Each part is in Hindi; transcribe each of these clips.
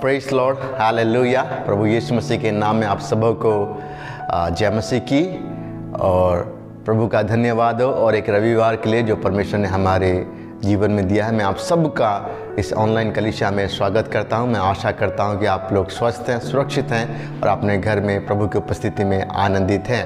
Praise Lord, hallelujah. प्रभु यीशु मसीह के नाम में आप सबों को जय मसीह की और प्रभु का धन्यवाद हो। और एक रविवार के लिए जो परमेश्वर ने हमारे जीवन में दिया है, मैं आप सबका इस ऑनलाइन कलीसिया में स्वागत करता हूं। मैं आशा करता हूं कि आप लोग स्वस्थ हैं, सुरक्षित हैं और अपने घर में प्रभु की उपस्थिति में आनंदित हैं।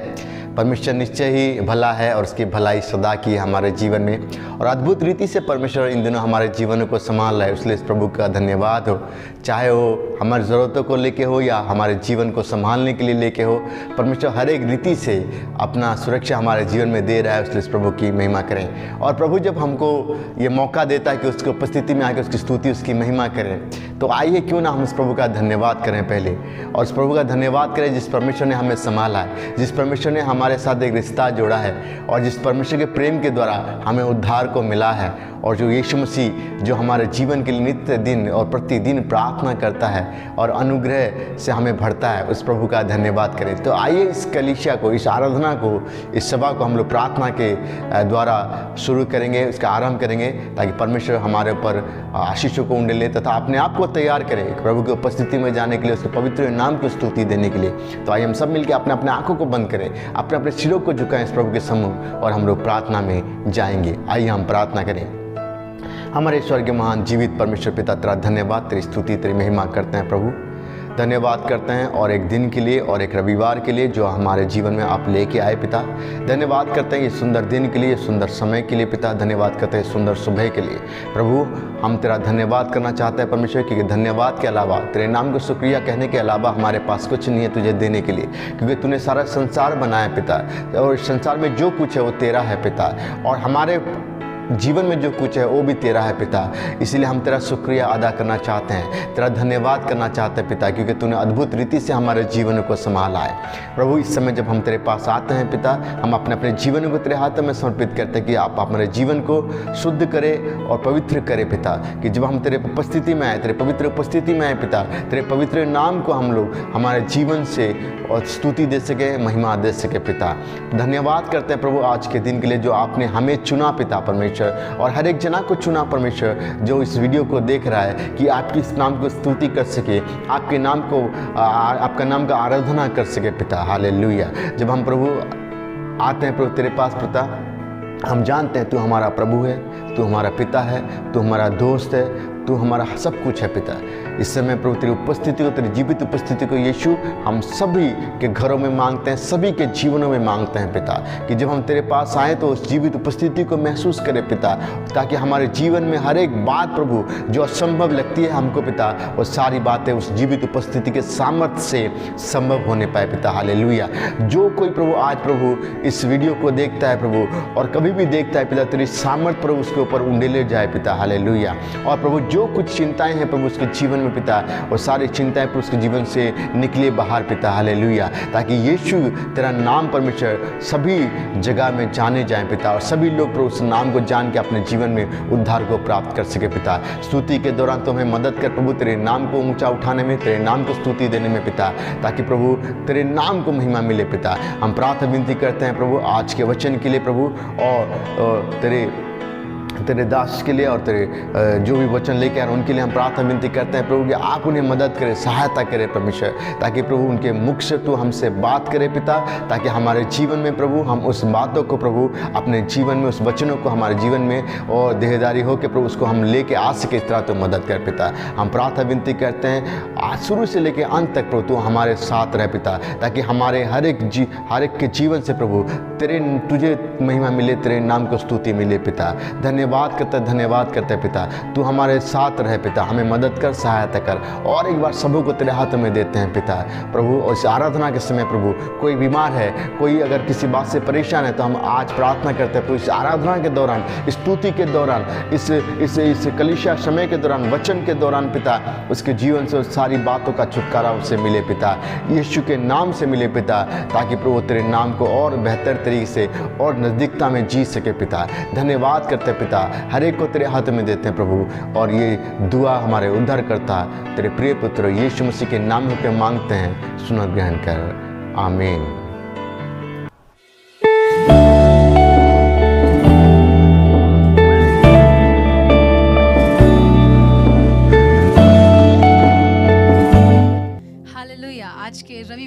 परमेश्वर निश्चय ही भला है और उसकी भलाई सदा की है हमारे जीवन में, और अद्भुत रीति से परमेश्वर इन दिनों हमारे जीवन को संभाल रहा है। इसलिए इस प्रभु का धन्यवाद हो। चाहे वो हमारी ज़रूरतों को लेके हो या हमारे जीवन को संभालने के लिए लेके हो, परमेश्वर हर एक रीति से अपना सुरक्षा हमारे जीवन में दे रहा है। इसलिए इस प्रभु की महिमा करें। और प्रभु जब हमको ये मौका देता है कि उसकी उपस्थिति में आकर उसकी स्तुति, उसकी महिमा करें, तो आइए क्यों ना हम इस प्रभु का धन्यवाद करें पहले, और उस प्रभु का धन्यवाद करें जिस परमेश्वर ने हमें संभाला है, जिस परमेश्वर ने हमारे साथ एक रिश्ता जोड़ा है, और जिस परमेश्वर के प्रेम के द्वारा हमें उद्धार को मिला है, और जो यीशु मसीह जो हमारे जीवन के लिए नित्य दिन और प्रतिदिन प्रार्थना करता है और अनुग्रह से हमें भरता है, उस प्रभु का धन्यवाद करें। तो आइए इस कलीसिया को, इस आराधना को, इस सभा को हम लोग प्रार्थना के द्वारा शुरू करेंगे, इसका आरंभ करेंगे, ताकि परमेश्वर हमारे ऊपर आशीषों को उंडेले तथा अपने आप को तैयार करें प्रभु की उपस्थिति में जाने के लिए, उसके पवित्र नाम की स्तुति देने के लिए। तो आइए हम सब मिलकर अपने अपने आंखों को बंद करें, अपने अपने सिरों को झुकाएं इस प्रभु के सम्मुख, और हम लोग प्रार्थना में जाएंगे। आइए हम प्रार्थना करें। हमारे स्वर्गीय महान जीवित परमेश्वर पिता, तेरा धन्यवाद, तेरी स्तुति, तेरी महिमा करते हैं प्रभु। धन्यवाद करते हैं और एक दिन के लिए और एक रविवार के लिए जो हमारे जीवन में आप लेके आए पिता। धन्यवाद करते हैं ये सुंदर दिन के लिए, सुंदर समय के लिए पिता। धन्यवाद करते हैं सुंदर सुबह के लिए प्रभु। हम तेरा धन्यवाद करना चाहते हैं परमेश्वर, क्योंकि धन्यवाद के अलावा, तेरे नाम को शुक्रिया कहने के अलावा हमारे पास कुछ नहीं है तुझे देने के लिए, क्योंकि तूने सारा संसार बनाया पिता, और इस संसार में जो कुछ है वो तेरा है पिता, और हमारे जीवन में जो कुछ है वो भी तेरा है पिता। इसीलिए हम तेरा शुक्रिया अदा करना चाहते हैं, तेरा धन्यवाद करना चाहते हैं पिता, क्योंकि तूने अद्भुत रीति से हमारे जीवन को संभाला है प्रभु। इस समय जब हम तेरे पास आते हैं पिता, हम अपने अपने जीवन को तेरे हाथों में समर्पित करते हैं कि आप हमारे जीवन को शुद्ध करें और पवित्र करें पिता, कि जब हम तेरे उपस्थिति में आए, तेरे पवित्र उपस्थिति में आए पिता, तेरे पवित्र नाम को हम लोग हमारे जीवन से और स्तुति दे सके, महिमा दे सके पिता। धन्यवाद करते हैं प्रभु आज के दिन के लिए जो आपने हमें चुना पिता परमेश्वर, और हर एक जना को चुना परमेश्वर जो इस वीडियो को देख रहा है, कि आपके इस नाम को स्तुति कर सके, आपके नाम को आपका नाम का आराधना कर सके पिता। हालेलुया। जब हम प्रभु आते हैं प्रभु तेरे पास पिता, हम जानते हैं तू हमारा प्रभु है, तू हमारा पिता है, तू हमारा दोस्त है, तू हमारा सब कुछ है पिता। इस समय प्रभु तेरी उपस्थिति को, तेरी जीवित उपस्थिति को यीशु हम सभी के घरों में मांगते हैं, सभी के जीवनों में मांगते हैं पिता, कि जब हम तेरे पास आए तो उस जीवित उपस्थिति को महसूस करें पिता, ताकि हमारे जीवन में हर एक बात प्रभु जो असंभव लगती है हमको पिता, वो सारी बातें उस जीवित उपस्थिति के सामर्थ्य से संभव होने पाए पिता। हालेलुया। जो कोई प्रभु आज प्रभु इस वीडियो को देखता है प्रभु, और कभी भी देखता है पिता, तेरी सामर्थ्य प्रभु उसके ऊपर उंडेले जाए पिता। हालेलुया। और प्रभु जो कुछ चिंताएं हैं प्रभु उसके जीवन में पिता, और सारी चिंताएं प्रभु उसके जीवन से निकले बाहर पिता। हालेलुया। ताकि यीशु तेरा नाम परमेश्वर सभी जगह में जाने जाएं पिता, और सभी लोग प्रभु उस नाम को जान के अपने जीवन में उद्धार को प्राप्त कर सके पिता। स्तुति के दौरान तो हमें मदद कर प्रभु, तेरे नाम को ऊंचा उठाने में, तेरे नाम को स्तुति देने में पिता, ताकि प्रभु तेरे नाम को महिमा मिले पिता। हम प्रार्थना विनती करते हैं प्रभु आज के वचन के लिए प्रभु, और तेरे दास के लिए, और तेरे जो भी वचन लेके आ रहे हैं उनके लिए हम प्रार्थना विनती करते हैं प्रभु, कि आप उन्हें मदद करें, सहायता करें परमेश्वर, ताकि प्रभु उनके मुख से तू हमसे बात करे पिता, ताकि हमारे जीवन में प्रभु हम उस बातों को प्रभु अपने जीवन में, उस वचनों को हमारे जीवन में और देहदारी हो के प्रभु उसको हम लेके आ सके, इस तरह तो मदद कर पिता। हम प्रार्थना विनती करते हैं आज शुरू से लेकर अंत तक प्रभु तू हमारे साथ रह पिता, ताकि हमारे हर एक के जीवन से प्रभु तुझे महिमा मिले, तेरे नाम को स्तुति मिले पिता। धन्यवाद करते पिता, तू हमारे साथ रहे पिता, हमें मदद कर, सहायता कर। और एक बार सबों को तेरे हाथों में देते हैं पिता प्रभु। और इस आराधना के समय प्रभु कोई बीमार है, कोई अगर किसी बात से परेशान है, तो हम आज प्रार्थना करते हैं प्रभु इस आराधना के दौरान, स्तुति के दौरान, इस कलीसिया समय के दौरान, वचन के दौरान पिता, उसके जीवन से सारी बातों का छुटकारा उससे मिले पिता, यीशु के नाम से मिले पिता, ताकि प्रभु तेरे नाम को और बेहतर तरीके से और नज़दीकता में जी सके पिता। धन्यवाद करते पिता, हर एक को तेरे हाथ में देते हैं प्रभु। और ये दुआ हमारे उद्धार करता तेरे प्रिय पुत्र यीशु मसीह के नाम पे मांगते हैं, सुन ग्रहण कर, आमीन।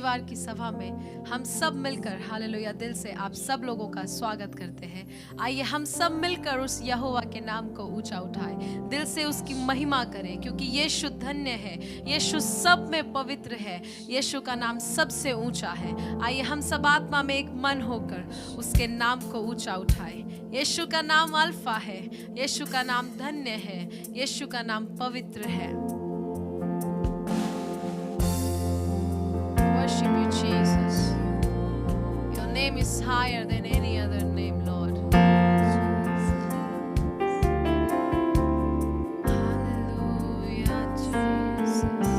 रविवार की सभा में हम सब मिलकर हालेलुया दिल से आप सब लोगों का स्वागत करते हैं। आइए हम सब मिलकर उस यहोवा के नाम को ऊंचा उठाएं, दिल से उसकी महिमा करें, क्योंकि यीशु धन्य है, यीशु सब में पवित्र है, यीशु का नाम सबसे ऊंचा है। आइए हम सब आत्मा में एक मन होकर उसके नाम को ऊंचा उठाएं। यीशु का नाम अल्फा है, यीशु का नाम धन्य है, यीशु का नाम पवित्र है। Worship you, Jesus. Your name is higher than any other name, Lord. Hallelujah, Jesus.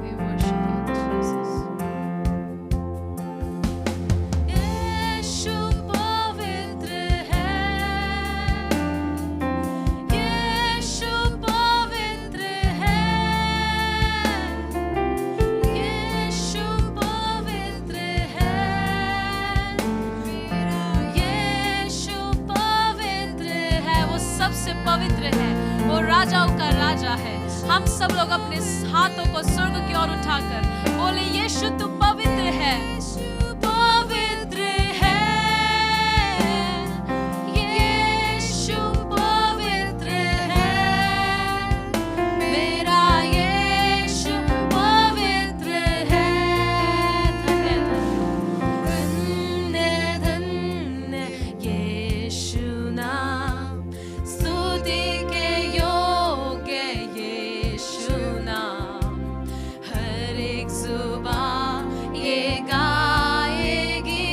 We worship you, Jesus. यीशु पवित्र है, यीशु पवित्र है, यीशु पवित्र है, यीशु पवित्र है। वो सबसे पवित्र है, वो राजाओं का राजा है। हम सब लोग अपने हाथों को स्वर्ग की ओर उठाकर बोले, यीशु तू पवित्र है, पवित्र है, यीशु पवित्र है, मेरा यीशु पवित्र है। धन्य धन्य यीशु नाम, स्तुति के योग्य यीशु नाम, हर एक जुबान ये गाएगी,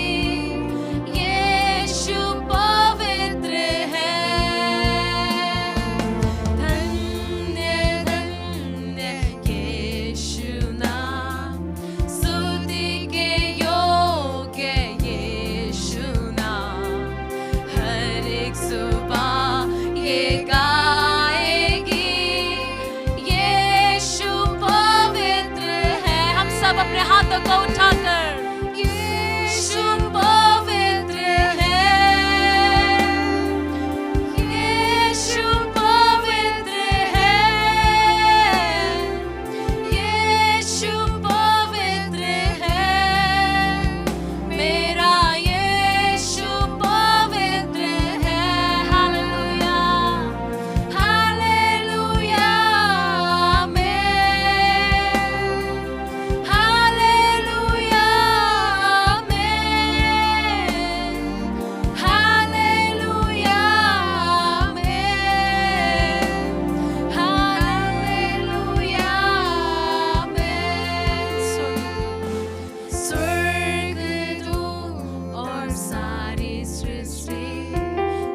यीशु पवित्र है। धन्य धन्य यीशु नाम, स्तुति के योग्य यीशु नाम, हर एक जुबान ये गाएगी, यीशु पवित्र है। हम सब अपने हाथों को उठाकर यीशु पवित्र है, यीशु पवित्र है, यीशु पवित्र है, मेरा यीशु पवित्र है। हालेलुया, हालेलुया, आमेन, हालेलुया, आमेन, हालेलुया, आमेन, हालेलुया, आमेन। स्वर्गदूत और सारी सृष्टि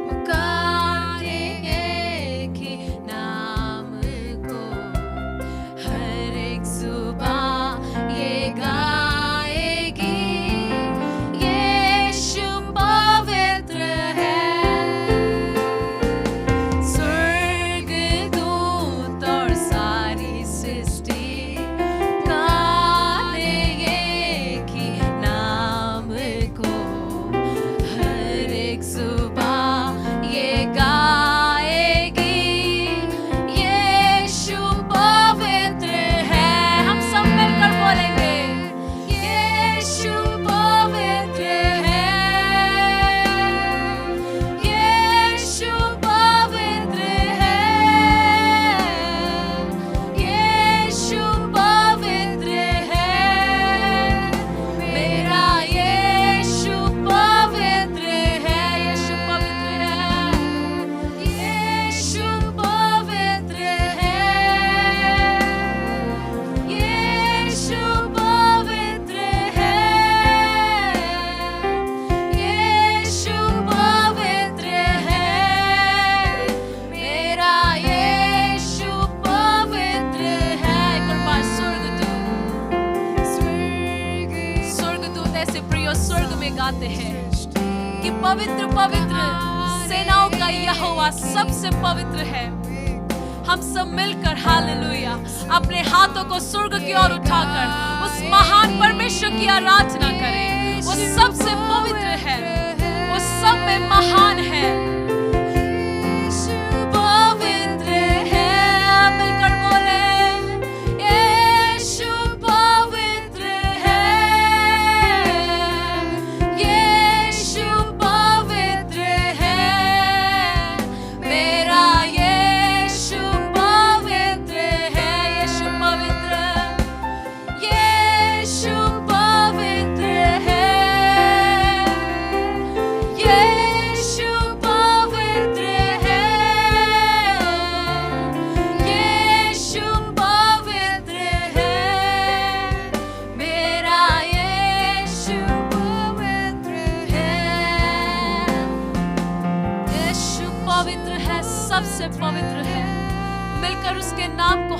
पुकारे एक ही नाम को, हर एक जुबान ये गाएगी, यीशु पवित्र है। स्वर्गदूत और सारी सृष्टि पुकारे एक ही नाम को, हर एक जुबान ये गाएगी, यीशु पवित्र है। हम सब मिलकर बोलेंगे, यीशु पवित्र है, यीशु पवित्र है, यीशु पवित्र है, मेरा यीशु पवित्र है, यीशु पवित्र है, यीशु पवित्र है, यीशु पवित्र है, यीशु पवित्र है, मेरा यीशु पवित्र है। एक और बार स्वर्गदूत ऐसे प्रिय स्वर्ग में गाते हैं कि पवित्र पवित्र सेनाओं का यहोवा सबसे पवित्र है। हम सब मिलकर हालेलुया अपने हाथों को स्वर्ग की ओर उठाकर उस महान परमेश्वर की आराधना करें। वो सबसे पवित्र है, वो सब में महान है, पवित्र है। मिलकर बोले,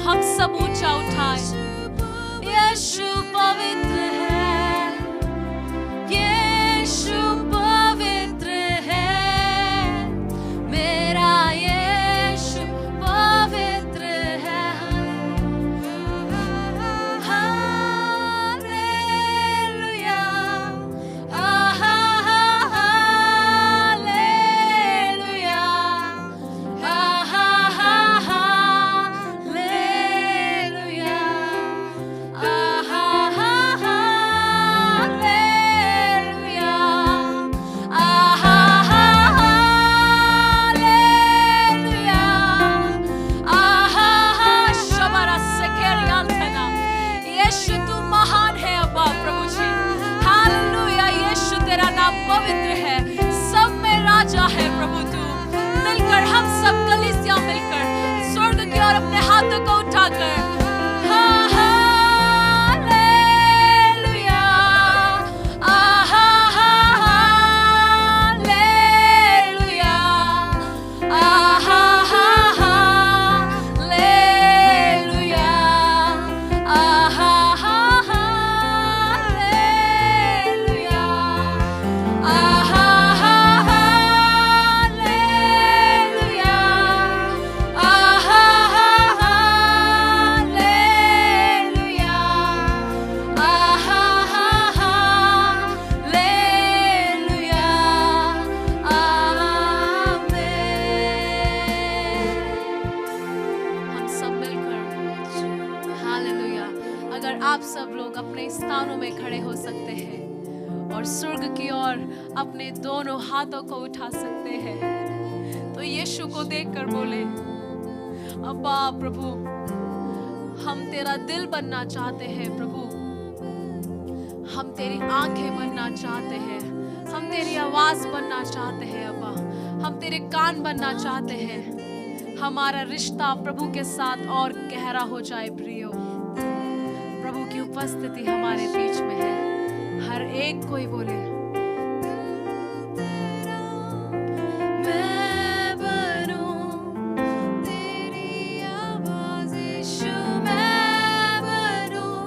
हम सब ऊंचा उठाए। यीशु पवित्र है, यीशु पवित्र है, मेरा यीशु पवित्र है। हालेलुया, हालेलुया, हालेलुया, यीशु तू महान है अब्बा प्रभु जी। हालेलुया, यीशु तेरा नाम पवित्र है, सब में राजा है प्रभु तू। मिलकर हम सब कलीसिया मिलकर स्वर्ग की ओर अपने हाथों को उठाकर हालेलुया, हालेलुया, हालेलुया, हम सब मिलकर हालेलुया। अगर आप सब लोग अपने स्थानों में खड़े हो सकते हैं और स्वर्ग की ओर अपने दोनों हाथों को उठा सकते हैं, तो यीशु को देखकर बोले, अब्बा प्रभु, हम तेरा दिल बनना चाहते हैं प्रभु, हम तेरी आंखें बनना चाहते हैं, हम तेरी आवाज बनना चाहते हैं अब्बा, हम तेरे कान बनना चाहते हैं। हमारा रिश्ता प्रभु के साथ और गहरा हो जाए प्रियो। प्रभु की उपस्थिति हमारे बीच में है। हर एक कोई बोले, मैं बनूं तेरी आवाज़ यीशु, मैं बनूं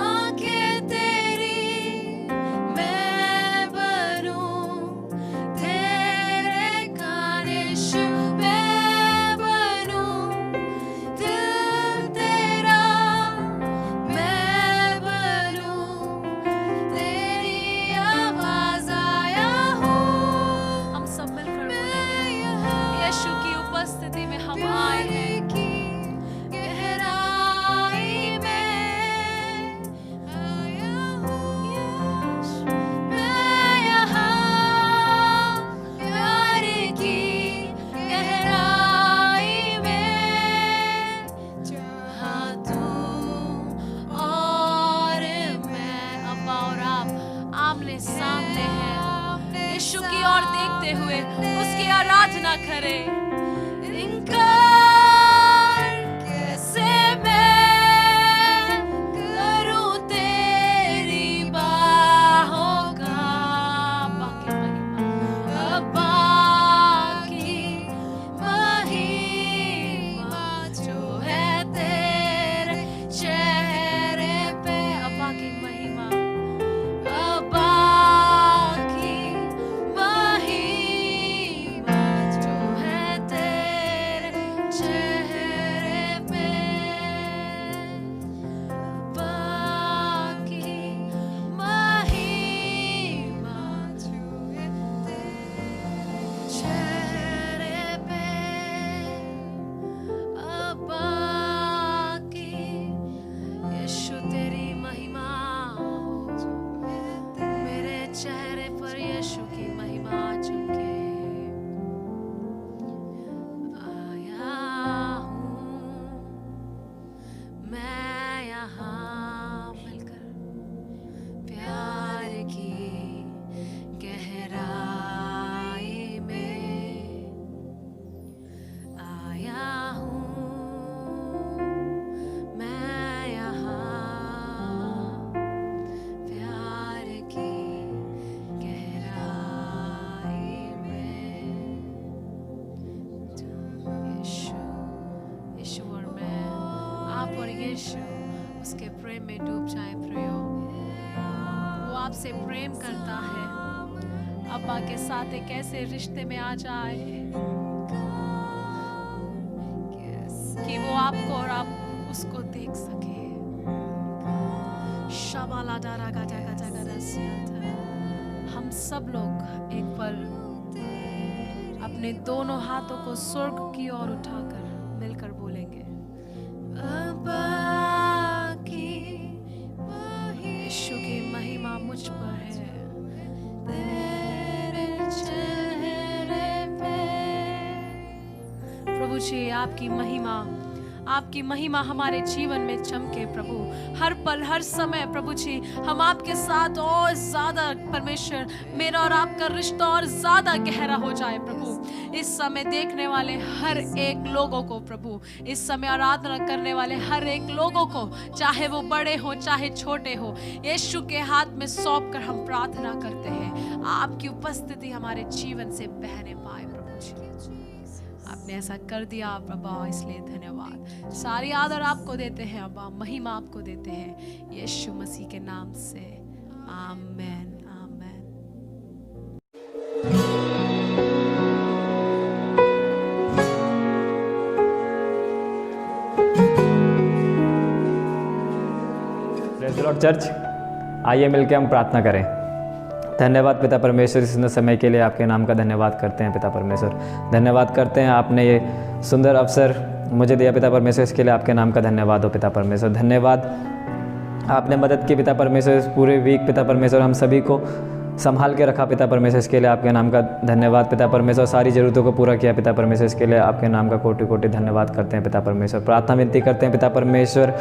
आंखें तेरी, मैं बनूं तेरे कान यीशु, मैं बनूं दिल तेरा, मैं बनूं तेरी आवाज़ आया हूँ। हम सब मिलकर बोलेंगे, यीशु की उपस्थिति में हम आए हैं। गहराई में आया हूँ यीशु, मैं यहाँ प्यार की गहराई में, जहाँ तू और मैं अब्बा और आप आमने सामने हैं। यीशु की ओर देखते हुए उसकी आराधना करें। इनकार कैसे मैं करूं तेरी बाहों का, अब्बा की महिमा जो है तेरे चेहरे पे, अब्बा की महिमा, अब्बा की महिमा जो है प्रेम में डूब जाए प्रभु। वो आपसे प्रेम करता है, अब्बा के साथ एक ऐसे रिश्ते में आ जाए कि वो आपको और आप उसको देख सके। शबाला डारा गाजा गाजा गाजा सियाता। हम सब लोग एक पल अपने दोनों हाथों को स्वर्ग की ओर उठाकर मिलकर बोलेंगे, अब्बा की यीशु की महिमा मुझ पर है, तेरे चेहरे पे। प्रभु जी आपकी महिमा हमारे जीवन में चमके प्रभु। हर पल हर समय प्रभु जी हम आपके साथ और ज्यादा परमेश्वर मेरा और आपका रिश्ता और ज्यादा गहरा हो जाए प्रभु। इस समय देखने वाले हर एक लोगों को प्रभु, इस समय आराधना करने वाले हर एक लोगों को, चाहे वो बड़े हो चाहे छोटे हो, यीशु के हाथ में सौंप कर हम प्रार्थना करते हैं आपकी उपस्थिति हमारे जीवन से बहने पाए प्रभु जी। आपने ऐसा कर दिया प्रभा, इसलिए धन्यवाद। सारी आदर आपको देते हैं अब्बा, महिमा आपको देते हैं यीशु मसीह के नाम से। आमेन आमेन। प्रेज़ द लॉर्ड चर्च, आइए मिलकर हम प्रार्थना करें। धन्यवाद पिता परमेश्वर, इस सुंदर समय के लिए आपके नाम का धन्यवाद करते हैं पिता परमेश्वर। धन्यवाद करते हैं आपने ये सुंदर अवसर मुझे दिया पिता परमेश्वर, इसके लिए आपके नाम का धन्यवाद हो पिता परमेश्वर। धन्यवाद आपने मदद की पिता परमेश्वर, इस पूरे वीक पिता परमेश्वर हम सभी को संभाल के रखा पिता परमेश्वर, इसके लिए आपके नाम का धन्यवाद पिता परमेश्वर। सारी ज़रूरतों को पूरा किया पिता परमेश्वर, इसके लिए आपके नाम का कोटि कोटि धन्यवाद करते हैं पिता परमेश्वर। प्रार्थना विनती करते हैं पिता परमेश्वर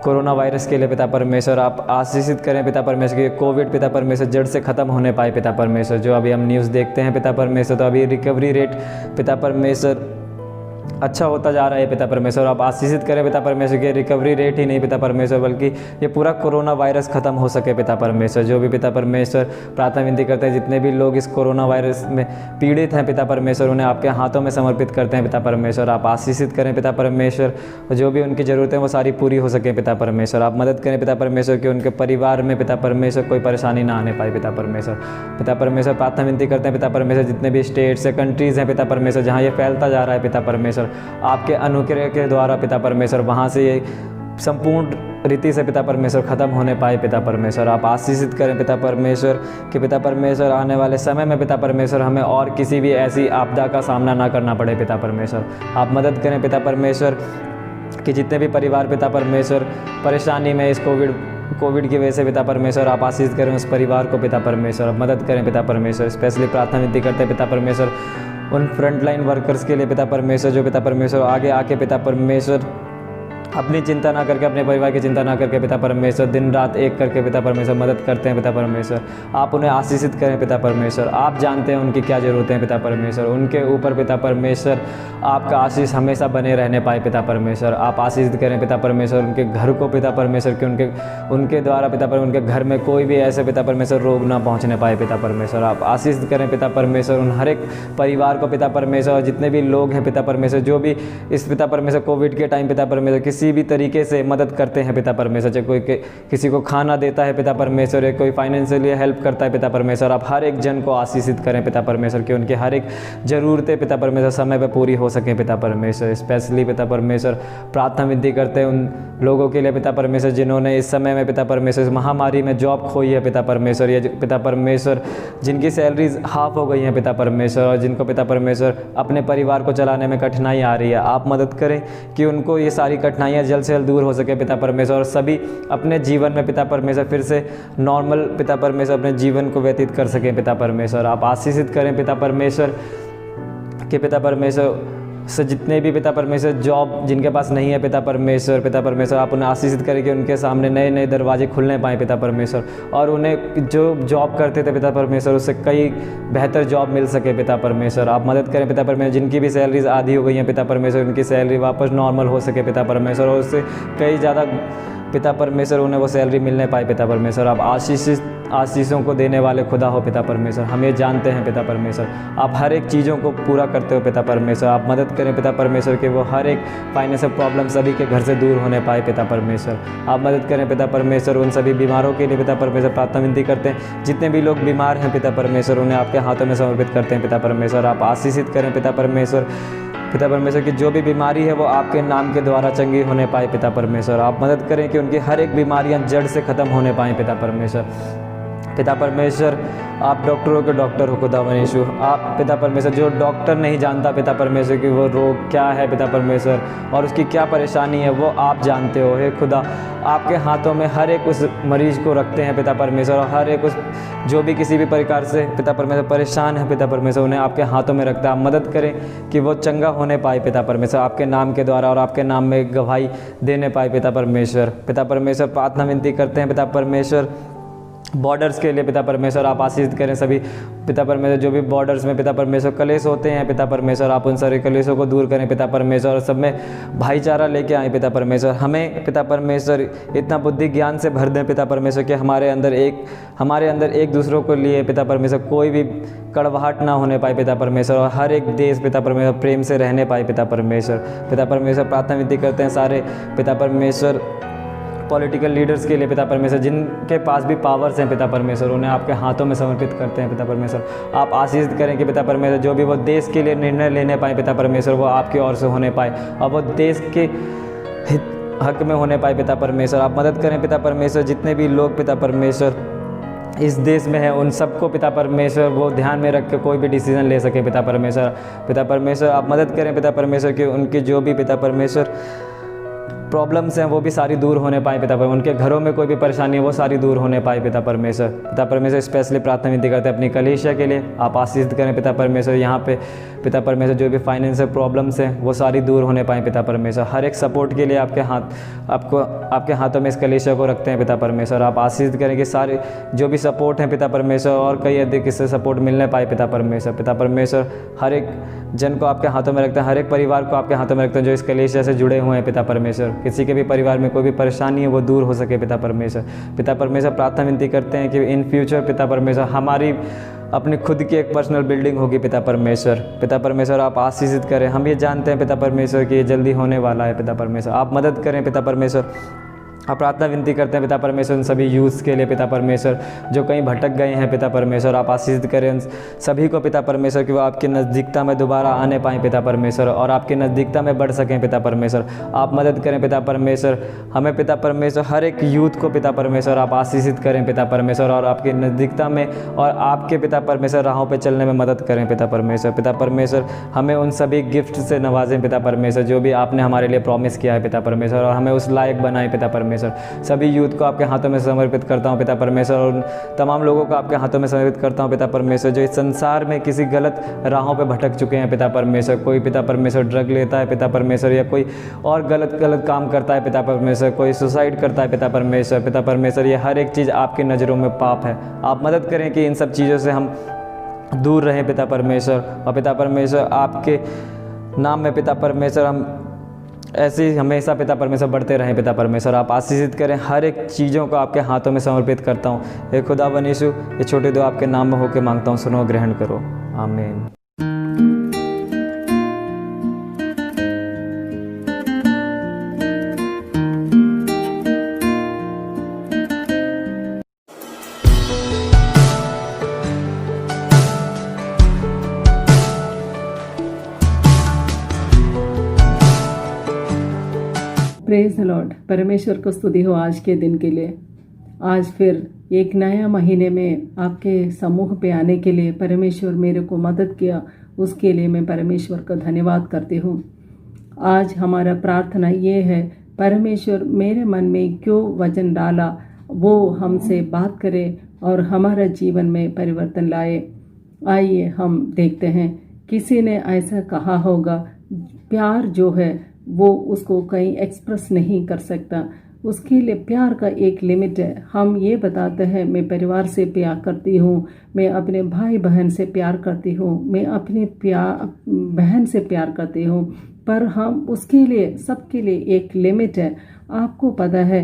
कोरोना वायरस के लिए पिता परमेश्वर, आप आशीषित करें पिता परमेश्वर कि कोविड पिता परमेश्वर जड़ से ख़त्म होने पाए पिता परमेश्वर। जो अभी हम न्यूज़ देखते हैं पिता परमेश्वर, तो अभी रिकवरी रेट पिता परमेश्वर अच्छा होता जा रहा है पिता परमेश्वर। आप आशीषित करें पिता परमेश्वर कि रिकवरी रेट ही नहीं पिता परमेश्वर, बल्कि ये पूरा कोरोना वायरस ख़त्म हो सके पिता परमेश्वर। जो भी पिता परमेश्वर प्रार्थना विनती करते हैं, जितने भी लोग इस कोरोना वायरस में पीड़ित हैं पिता परमेश्वर, उन्हें आपके हाथों में समर्पित करते हैं पिता परमेश्वर। आप आशीषित करें पिता परमेश्वर, जो भी उनकी ज़रूरतें वो सारी पूरी हो सके पिता परमेश्वर। आप मदद करें पिता परमेश्वर कि उनके परिवार में पिता परमेश्वर कोई परेशानी ना आने पाए पिता परमेश्वर। पिता परमेश्वर प्रार्थना विनती करते हैं पिता परमेश्वर, जितने भी स्टेट्स या कंट्रीज़ हैं पिता परमेश्वर, जहाँ ये फैलता जा रहा है पिता परमेश्वर, आपके अनुग्रह के द्वारा पिता परमेश्वर वहाँ से ये संपूर्ण रीति से पिता परमेश्वर ख़त्म होने पाए पिता परमेश्वर। आप आशीषित करें पिता परमेश्वर कि पिता परमेश्वर आने वाले समय में पिता परमेश्वर हमें और किसी भी ऐसी आपदा का सामना ना करना पड़े पिता परमेश्वर। आप मदद करें पिता परमेश्वर कि जितने भी परिवार पिता परमेश्वर परेशानी में इस कोविड की वजह से पिता परमेश्वर, आप आशीष करें उस परिवार को पिता परमेश्वर। आप मदद करें पिता परमेश्वर। स्पेशली प्रार्थना विनती करते हैं पिता परमेश्वर उन फ्रंटलाइन वर्कर्स के लिए पिता परमेश्वर, जो पिता परमेश्वर आगे आके पिता परमेश्वर अपनी चिंता ना करके, अपने परिवार की चिंता ना करके पिता परमेश्वर दिन रात एक करके पिता परमेश्वर मदद करते हैं पिता परमेश्वर। आप उन्हें आशीषित करें पिता परमेश्वर। आप जानते हैं उनकी क्या ज़रूरतें हैं पिता परमेश्वर। उनके ऊपर पिता परमेश्वर आपका आशीष हमेशा बने रहने पाए पिता परमेश्वर। आप आशीषित करें पिता परमेश्वर उनके घर को पिता परमेश्वर, कि उनके द्वारा पिता परमेश्वर उनके घर में कोई भी ऐसे पिता परमेश्वर रोग ना पहुँचने पाए पिता परमेश्वर। आप आशीषित करें पिता परमेश्वर उन हर एक परिवार को पिता परमेश्वर, जितने भी लोग हैं पिता परमेश्वर, जो भी इस पिता परमेश्वर कोविड के टाइम पिता परमेश्वर किसी भी तरीके से मदद करते हैं पिता परमेश्वर, चाहे कोई किसी को खाना देता है पिता परमेश्वर, या कोई फाइनेंशियली हेल्प करता है पिता परमेश्वर, आप हर एक जन को आशीषित करें पिता परमेश्वर कि उनकी हर एक ज़रूरतें पिता परमेश्वर समय पर पूरी हो सकें पिता परमेश्वर। स्पेशली पिता परमेश्वर प्रार्थना विनती करते हैं उन लोगों के लिए पिता परमेश्वर जिन्होंने इस समय में पिता परमेश्वर इस महामारी में जॉब खोई है पिता परमेश्वर, या पिता परमेश्वर जिनकी सैलरीज हाफ हो गई हैं पिता परमेश्वर, और जिनको पिता परमेश्वर अपने परिवार को चलाने में कठिनाई आ रही है। आप मदद करें कि उनको ये सारी कठिनाइयाँ जल्द से जल्द दूर हो सके पिता परमेश्वर, और सभी अपने जीवन में पिता परमेश्वर फिर से नॉर्मल पिता परमेश्वर अपने जीवन को व्यतीत कर सकें पिता परमेश्वर। आप आशीषित करें पिता परमेश्वर कि पिता परमेश्वर से जितने भी पिता परमेश्वर जॉब जिनके पास नहीं है पिता परमेश्वर, आप उन्हें आशीषित करें कि उनके सामने नए नए दरवाजे खुलने पाएँ पिता परमेश्वर, और उन्हें जो जॉब करते थे पिता परमेश्वर उससे कई बेहतर जॉब मिल सके पिता परमेश्वर। आप मदद करें पिता परमेश्वर जिनकी भी सैलरीज आधी हो गई हैं पिता परमेश्वर, उनकी सैलरी वापस नॉर्मल हो सके पिता परमेश्वर, और उससे कई ज़्यादा पिता परमेश्वर उन्हें वो सैलरी मिलने पाए पिता परमेश्वर। आप आशीषित आशीषों को देने वाले खुदा हो पिता परमेश्वर। हम ये जानते हैं पिता परमेश्वर, आप हर एक चीज़ों को पूरा करते हो पिता परमेश्वर। आप मदद करें पिता परमेश्वर कि वो हर एक फाइनेंशियल प्रॉब्लम सभी के घर से दूर होने पाए पिता परमेश्वर। आप मदद करें पिता परमेश्वर, उन सभी बीमारों के लिए पिता परमेश्वर प्रार्थना विनती करते हैं। जितने भी लोग बीमार हैं पिता परमेश्वर, उन्हें आपके हाथों में समर्पित करते हैं पिता परमेश्वर। आप आशीषित करें पिता परमेश्वर, पिता परमेश्वर की जो भी बीमारी है वो आपके नाम के द्वारा चंगी होने पाए पिता परमेश्वर। आप मदद करें कि उनकी हर एक बीमारियां जड़ से ख़त्म होने पाएँ पिता परमेश्वर। पिता परमेश्वर, आप डॉक्टरों के डॉक्टर हो खुदावन यीशु। आप पिता परमेश्वर, जो डॉक्टर नहीं जानता पिता परमेश्वर कि वो रोग क्या है पिता परमेश्वर और उसकी क्या परेशानी है, वो आप जानते हो। हे खुदा, आपके हाथों में हर एक उस मरीज़ को रखते हैं पिता परमेश्वर, और हर एक उस जो भी किसी भी प्रकार से पिता परमेश्वर परेशान है पिता परमेश्वर, उन्हें आपके हाथों में रखता है। आप मदद करें कि वो चंगा होने पाए पिता परमेश्वर, आपके नाम के द्वारा, और आपके नाम में गवाही देने पाए पिता परमेश्वर। पिता परमेश्वर, प्रार्थना विनती करते हैं पिता परमेश्वर बॉर्डर्स के लिए पिता परमेश्वर। आप आशीष करें सभी पिता परमेश्वर, जो भी बॉर्डर्स में पिता परमेश्वर कलेश होते हैं पिता परमेश्वर, आप उन सारे कलेशों को दूर करें पिता परमेश्वर, और सब में भाईचारा लेके आए पिता परमेश्वर। हमें पिता परमेश्वर इतना बुद्धि ज्ञान से भर दें पिता परमेश्वर कि हमारे अंदर एक दूसरों को लिए पिता परमेश्वर कोई भी कड़वाहट ना होने पाए पिता परमेश्वर, और हर एक देश पिता परमेश्वर प्रेम से रहने पाए पिता परमेश्वर। पिता परमेश्वर, प्रार्थना विनती करते हैं सारे पिता परमेश्वर पॉलिटिकल लीडर्स के लिए पिता परमेश्वर, जिनके पास भी पावर्स हैं पिता परमेश्वर, उन्हें आपके हाथों में समर्पित करते हैं पिता परमेश्वर। आप आशीष करें कि पिता परमेश्वर जो भी वो देश के लिए निर्णय लेने पाए पिता परमेश्वर, वो आपकी ओर से होने पाए और वो देश के हक में होने पाए पिता परमेश्वर। आप मदद करें पिता परमेश्वर, जितने भी लोग पिता परमेश्वर इस देश में है उन सबको पिता परमेश्वर वो ध्यान में रख के कोई भी डिसीजन ले सके पिता परमेश्वर। पिता परमेश्वर, आप मदद करें पिता परमेश्वर कि उनकी जो भी पिता परमेश्वर प्रॉब्लम्स हैं वो भी सारी दूर होने पाए पिता परमेश्वर, उनके घरों में कोई भी परेशानी है वो सारी दूर होने पाए पिता परमेश्वर। पिता परमेश्वर, स्पेशली प्रार्थना विनती करते हैं अपनी कलीसिया के लिए, आप आशीष करें पिता परमेश्वर। यहाँ पे पिता परमेश्वर जो भी फाइनेंशियल प्रॉब्लम्स हैं वो सारी दूर होने पाए पिता परमेश्वर। हर एक सपोर्ट के लिए आपके हाथों में इस कलीसिया को रखते हैं पिता परमेश्वर। आप आशीष करें कि सारे जो भी सपोर्ट हैं पिता परमेश्वर, और कई अधिक इससे सपोर्ट मिलने पाए पिता परमेश्वर। पिता परमेश्वर, हर एक जन को आपके हाथों में रखते हैं, हर एक परिवार को आपके हाथों में रखते हैं जो इस कलीसिया से जुड़े हुए हैं पिता परमेश्वर। किसी के भी परिवार में कोई भी परेशानी है वो दूर हो सके पिता परमेश्वर। पिता परमेश्वर, प्रार्थना विनती करते हैं कि इन फ्यूचर पिता परमेश्वर हमारी अपनी खुद की एक पर्सनल बिल्डिंग होगी पिता परमेश्वर। पिता परमेश्वर, आप आशीषित करें। हम ये जानते हैं पिता परमेश्वर कि ये जल्दी होने वाला है पिता परमेश्वर। आप मदद करें पिता परमेश्वर। आप प्रार्थना विनती करते हैं पिता परमेश्वर उन सभी यूथ्स के लिए पिता परमेश्वर जो कहीं भटक गए हैं पिता परमेश्वर। आप आशीष करें उन सभी को पिता परमेश्वर कि वो आपकी नज़दीकता में दोबारा आने पाएँ पिता परमेश्वर, और आपकी नज़दीकता में बढ़ सकें पिता परमेश्वर। आप मदद करें पिता परमेश्वर। हमें पिता परमेश्वर हर एक यूथ को पिता परमेश्वर आप आशीषित करें पिता परमेश्वर, और आपकी नज़दीकता में और आपके पिता परमेश्वर राहों पर चलने में मदद करें पिता परमेश्वर। पिता परमेश्वर, हमें उन सभी गिफ्ट से नवाजें पिता परमेश्वर जो भी आपने हमारे लिए प्रॉमिस किया है पिता परमेश्वर, और हमें उस लायक बनाएं पिता परमेश्वर। सभी यूथ को आपके हाथों में समर्पित करता हूं पिता परमेश्वर, और तमाम लोगों को आपके हाथों में समर्पित करता हूं पिता परमेश्वर जो इस संसार में किसी गलत राहों पे भटक चुके हैं पिता परमेश्वर। कोई पिता परमेश्वर ड्रग लेता है पिता परमेश्वर, या कोई और गलत काम करता है पिता परमेश्वर, कोई सुसाइड करता है पिता परमेश्वर। पिता परमेश्वर, ये हर एक चीज़ आपकी नज़रों में पाप है। आप मदद करें कि इन सब चीज़ों से हम दूर रहें पिता परमेश्वर, और पिता परमेश्वर आपके नाम में पिता परमेश्वर हम ऐसे ही हमेशा पिता परमेश्वर बढ़ते रहें पिता परमेश्वर। आप आशीषित करें। हर एक चीज़ों को आपके हाथों में समर्पित करता हूँ। हे खुदावन यीशु, ये छोटे दो आपके नाम में होकर मांगता हूँ, सुनो ग्रहण करो, आमीन। Praise the Lord. परमेश्वर को स्तुति हो आज के दिन के लिए। आज फिर एक नया महीने में आपके समूह पे आने के लिए परमेश्वर मेरे को मदद किया, उसके लिए मैं परमेश्वर का धन्यवाद करती हूँ। आज हमारा प्रार्थना ये है, परमेश्वर मेरे मन में क्यों वचन डाला वो हमसे बात करे और हमारा जीवन में परिवर्तन लाए। आइए हम देखते हैं। किसी ने ऐसा कहा होगा, प्यार जो है वो उसको कहीं एक्सप्रेस नहीं कर सकता, उसके लिए प्यार का एक लिमिट है। हम ये बताते हैं मैं परिवार से प्यार करती हूँ, मैं अपने भाई बहन से प्यार करती हूँ, मैं अपने बहन से प्यार करती हूँ, पर हम उसके लिए सबके लिए एक लिमिट है। आपको पता है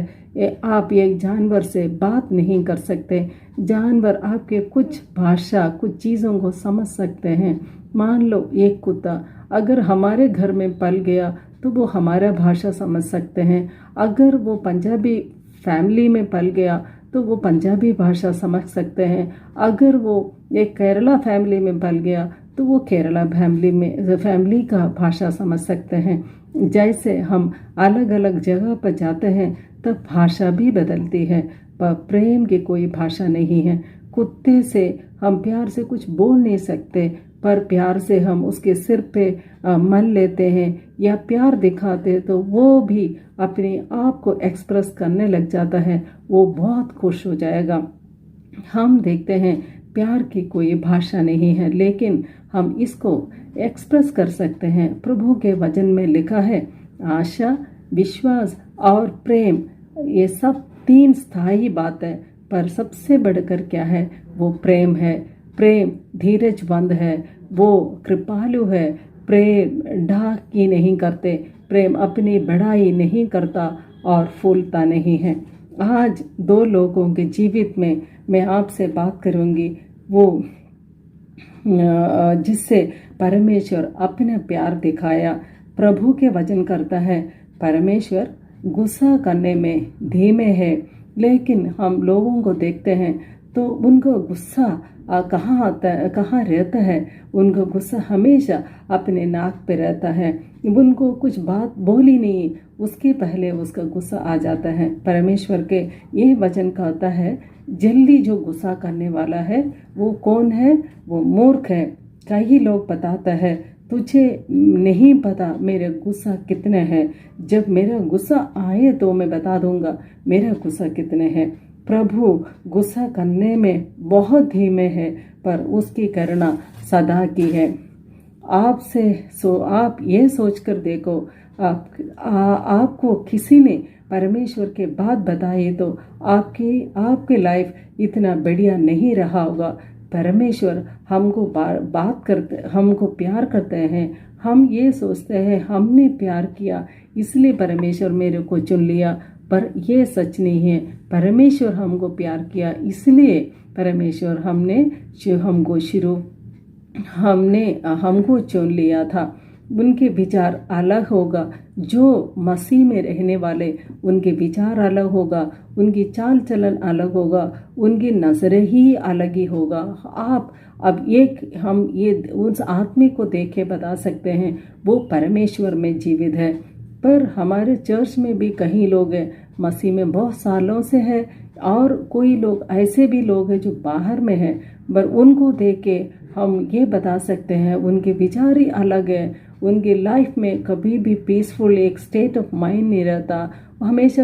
आप एक जानवर से बात नहीं कर सकते। जानवर आपके कुछ भाषा, कुछ चीज़ों को समझ सकते हैं। मान लो एक कुत्ता अगर हमारे घर में पल गया तो वो हमारा भाषा समझ सकते हैं। अगर वो पंजाबी फैमिली में पल गया तो वो पंजाबी भाषा समझ सकते हैं। अगर वो एक केरला फैमिली में पल गया तो वो केरला फैमिली का भाषा समझ सकते हैं। जैसे हम अलग अलग जगह पर जाते हैं तब भाषा भी बदलती है, पर प्रेम की कोई भाषा नहीं है। कुत्ते से हम प्यार से कुछ बोल नहीं सकते, पर प्यार से हम उसके सिर पे मल लेते हैं या प्यार दिखाते तो वो भी अपने आप को एक्सप्रेस करने लग जाता है। वो बहुत खुश हो जाएगा। हम देखते हैं प्यार की कोई भाषा नहीं है, लेकिन हम इसको एक्सप्रेस कर सकते हैं। प्रभु के वचन में लिखा है आशा, विश्वास और प्रेम, ये सब 3 स्थायी बात है, पर सबसे बढ़कर क्या है? वो प्रेम है। प्रेम धीरजवंत है, वो कृपालु है। प्रेम ढाक की नहीं करते, प्रेम अपनी बड़ाई नहीं करता और फूलता नहीं है। आज 2 लोगों के जीवित में मैं आपसे बात करूंगी, वो जिससे परमेश्वर अपना प्यार दिखाया। प्रभु के वचन करता है परमेश्वर गुस्सा करने में धीमे है, लेकिन हम लोगों को देखते हैं तो उनको गुस्सा कहाँ आता है, कहाँ रहता है? उनको गुस्सा हमेशा अपने नाक पे रहता है। उनको कुछ बात बोली नहीं, उसके पहले उसका गुस्सा आ जाता है। परमेश्वर के ये वचन कहता है जल्दी जो गुस्सा करने वाला है वो कौन है? वो मूर्ख है। कई लोग बताता है तुझे नहीं पता मेरे गुस्सा कितने हैं, जब मेरा गुस्सा आए तो मैं बता दूंगा मेरा गुस्सा कितने हैं। प्रभु गुस्सा करने में बहुत धीमे है, पर उसकी करुणा सदा की है। आप ये सोचकर देखो, आपको किसी ने परमेश्वर के बात बताई तो आपकी लाइफ इतना बढ़िया नहीं रहा होगा। परमेश्वर हमको प्यार करते हैं। हम ये सोचते हैं हमने प्यार किया इसलिए परमेश्वर मेरे को चुन लिया, पर यह सच नहीं है। परमेश्वर हमको प्यार किया इसलिए परमेश्वर हमको चुन लिया था। उनके विचार अलग होगा, जो मसीह में रहने वाले उनके विचार अलग होगा, उनकी चाल चलन अलग होगा, उनकी नजरें ही अलग ही होगा। हम ये उस आदमी को देख के बता सकते हैं वो परमेश्वर में जीवित है। पर हमारे चर्च में भी कई लोग हैं मसीह में बहुत सालों से है, और कोई लोग ऐसे भी लोग हैं जो बाहर में हैं, पर उनको देख के हम ये बता सकते हैं उनके विचार ही अलग है। उनकी लाइफ में कभी भी पीसफुल एक स्टेट ऑफ माइंड नहीं रहता। हमेशा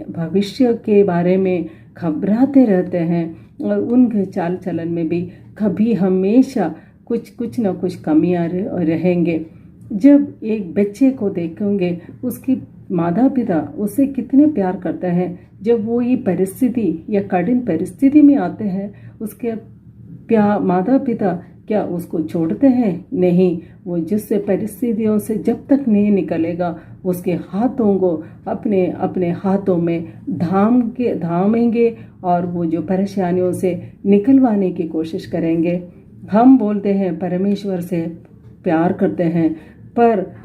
भविष्य के बारे में घबराते रहते हैं, और उनके चाल चलन में भी कभी हमेशा कुछ न कुछ कमियां रहेंगे। जब एक बच्चे को देखेंगे उसकी माता पिता उससे कितने प्यार करते हैं, जब वो ये परिस्थिति या कठिन परिस्थिति में आते हैं उसके माता पिता क्या उसको छोड़ते हैं? नहीं, वो जिससे परिस्थितियों से जब तक नहीं निकलेगा उसके हाथों को अपने हाथों में धामेंगे और वो जो परेशानियों से निकलवाने की कोशिश करेंगे। हम बोलते हैं परमेश्वर से प्यार करते हैं, पर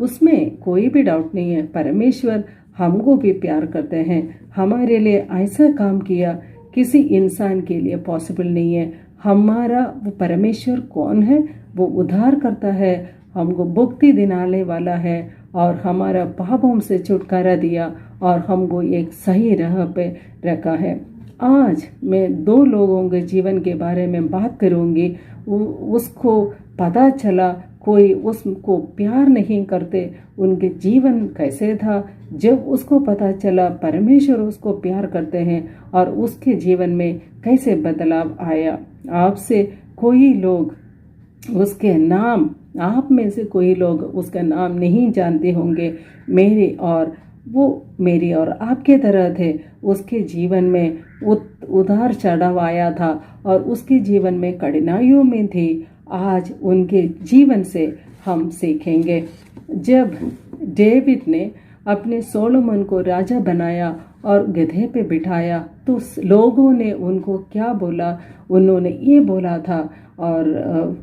उसमें कोई भी डाउट नहीं है, परमेश्वर हमको भी प्यार करते हैं। हमारे लिए ऐसा काम किया किसी इंसान के लिए पॉसिबल नहीं है। हमारा वो परमेश्वर कौन है? वो उद्धार करता है, हमको मुक्ति दिलाने वाला है, और हमारा पापों से छुटकारा दिया और हमको एक सही राह पे रखा है। आज मैं 2 लोगों के जीवन के बारे में बात करूंगी। उसको पता चला कोई उसको प्यार नहीं करते, उनके जीवन कैसे था। जब उसको पता चला परमेश्वर उसको प्यार करते हैं और उसके जीवन में कैसे बदलाव आया। आपसे कोई लोग उसके नाम, आप में से कोई लोग उसका नाम नहीं जानते होंगे। मेरी और आपके तरह थे। उसके जीवन में उतार चढ़ाव आया था और उसके जीवन में कठिनाइयों में थी। आज उनके जीवन से हम सीखेंगे। जब डेविड ने अपने सोलोमन को राजा बनाया और गधे पे बिठाया, तो लोगों ने उनको क्या बोला? उन्होंने ये बोला था, और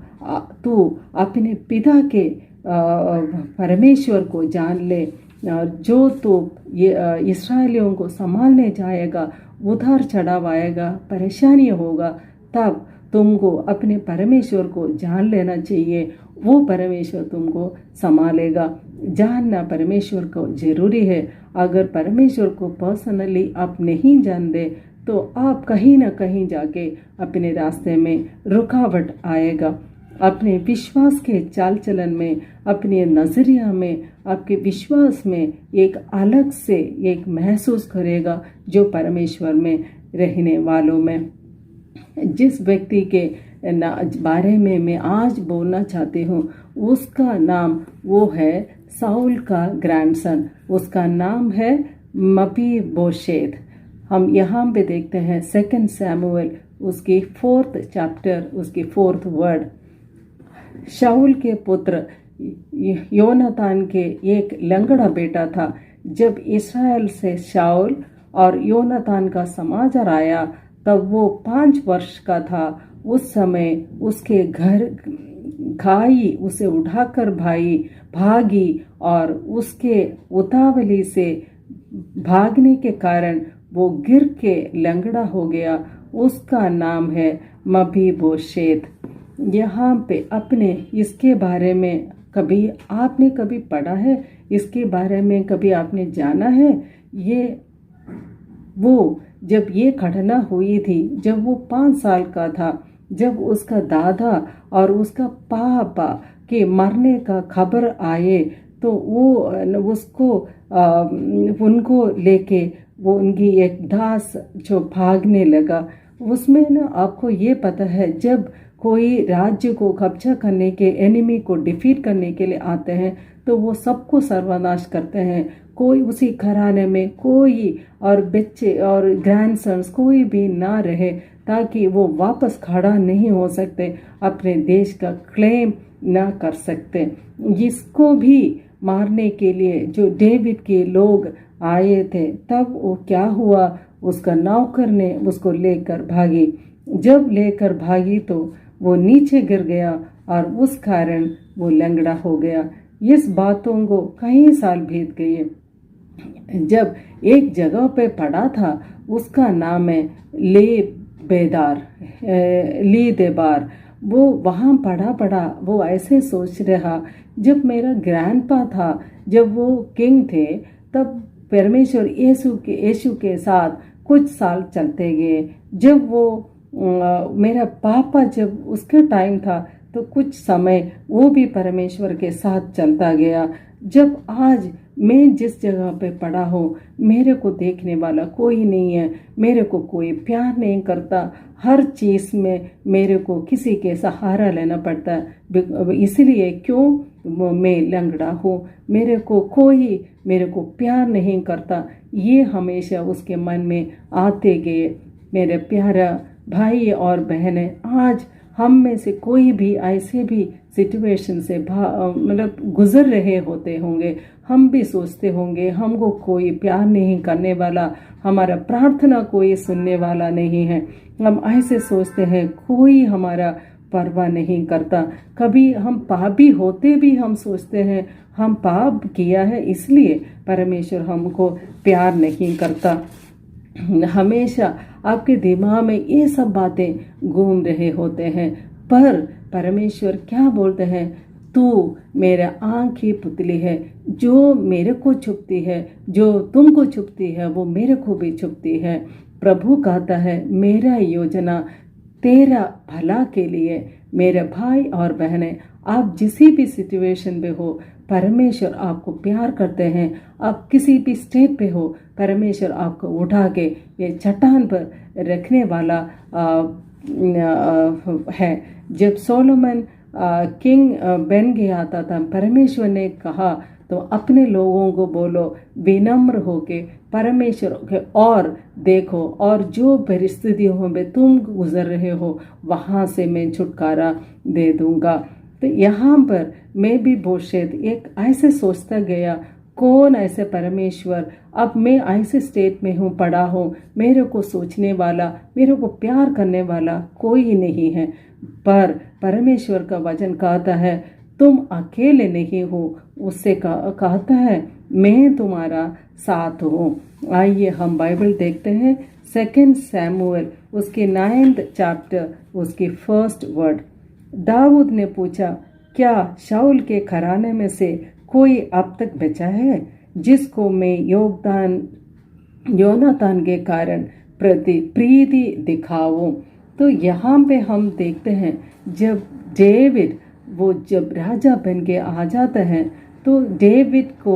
तू अपने पिता के परमेश्वर को जान ले, जो तू इस्राएलियों को संभालने जाएगा, उतार चढ़ाव आएगा, परेशानी होगा, तब तुमको अपने परमेश्वर को जान लेना चाहिए। वो परमेश्वर तुमको संभालेगा। जानना परमेश्वर को जरूरी है। अगर परमेश्वर को पर्सनली आप नहीं जानते तो आप कहीं ना कहीं जाके अपने रास्ते में रुकावट आएगा। अपने विश्वास के चाल चलन में, अपने नजरिया में, आपके विश्वास में एक अलग से एक महसूस करेगा जो परमेश्वर में रहने वालों में। जिस व्यक्ति के बारे में मैं आज बोलना चाहती हूँ उसका नाम वो है साउल का ग्रैंडसन, उसका नाम है मपीबोशेत। हम यहाँ पे देखते हैं 2 सैमुएल उसकी 4th चैप्टर उसकी 4th वर्ड। शाऊल के पुत्र योनातान के एक लंगड़ा बेटा था। जब इस्राएल से शाऊल और योनातान का समाचार आया तब वो 5 वर्ष का था। उस समय उसके घर खाई उसे उठाकर भागी और उसके उतावली से भागने के कारण वो गिर के लंगड़ा हो गया। उसका नाम है मपीबोशेत। यहाँ पे अपने इसके बारे में कभी आपने कभी पढ़ा है? इसके बारे में कभी आपने जाना है? ये वो जब ये घटना हुई थी, जब वो 5 साल का था, जब उसका दादा और उसका पापा के मरने का खबर आए तो वो उसको उनको लेके वो उनकी एक दास जो भागने लगा। उसमें ना आपको ये पता है, जब कोई राज्य को कब्जा करने के, एनिमी को डिफीट करने के लिए आते हैं तो वो सबको सर्वनाश करते हैं। कोई उसी घराने में कोई और बच्चे और ग्रैंडसन्स कोई भी ना रहे ताकि वो वापस खड़ा नहीं हो सकते, अपने देश का क्लेम ना कर सकते। जिसको भी मारने के लिए जो डेविड के लोग आए थे, तब वो क्या हुआ, उसका नौकर ने उसको लेकर भागी। जब लेकर भागी तो वो नीचे गिर गया और उस कारण वो लंगड़ा हो गया। इस बातों को कई साल बीत गए। जब एक जगह पे पड़ा था, उसका नाम है ली देबार। वो वहाँ पढ़ा वो ऐसे सोच रहा, जब मेरा ग्रैंडपा था, जब वो किंग थे, तब परमेश्वर यीशु के साथ कुछ साल चलते गए। जब वो मेरा पापा जब उसका टाइम था तो कुछ समय वो भी परमेश्वर के साथ चलता गया। जब आज मैं जिस जगह पे पड़ा हूँ, मेरे को देखने वाला कोई नहीं है, मेरे को कोई प्यार नहीं करता, हर चीज़ में मेरे को किसी के सहारा लेना पड़ता है। इसलिए क्यों मैं लंगड़ा हूँ, मेरे को कोई मेरे को प्यार नहीं करता। ये हमेशा उसके मन में आते गए। मेरे प्यारा भाई और बहनें, आज हम में से कोई भी ऐसे भी सिचुएशन से मतलब गुजर रहे होते होंगे। हम भी सोचते होंगे हमको कोई प्यार नहीं करने वाला, हमारा प्रार्थना कोई सुनने वाला नहीं है। हम ऐसे सोचते हैं कोई हमारा परवाह नहीं करता। कभी हम पापी होते भी हम सोचते हैं हम पाप किया है इसलिए परमेश्वर हमको प्यार नहीं करता। हमेशा आपके दिमाग में ये सब बातें घूम रहे होते हैं, पर परमेश्वर क्या बोलते हैं, तू मेरा आँख की पुतली है, जो मेरे को छुपती है, जो तुमको छुपती है वो मेरे को भी छुपती है। प्रभु कहता है मेरा योजना तेरा भला के लिए। मेरे भाई और बहनें, आप जिस भी सिचुएशन में हो, परमेश्वर आपको प्यार करते हैं। आप किसी भी स्टेप पे हो, परमेश्वर आपको उठा के ये चट्टान पर रखने वाला है। जब सोलोमन किंग बन गया था, परमेश्वर ने कहा तो अपने लोगों को बोलो विनम्र होके परमेश्वर के और देखो, और जो परिस्थितियों में तुम गुजर रहे हो वहाँ से मैं छुटकारा दे दूंगा। तो यहाँ पर मैं भी बोशेत एक ऐसे सोचता गया, कौन ऐसे परमेश्वर, अब मैं ऐसे स्टेट में हूँ, पड़ा हूँ, मेरे को सोचने वाला, मेरे को प्यार करने वाला कोई नहीं है। पर परमेश्वर का वचन कहता है तुम अकेले नहीं हो, उससे कहता है मैं तुम्हारा साथ हूँ। आइए हम बाइबल देखते हैं 2 सैमुएल उसके 9th चैप्टर उसकी 1st वर्ड। दाऊद ने पूछा, क्या शाऊल के घराने में से कोई अब तक बचा है जिसको मैं योनातान के कारण प्रति प्रीति दिखाऊं? तो यहाँ पे हम देखते हैं जब डेविड जब राजा बन के आ जाता है तो डेविड को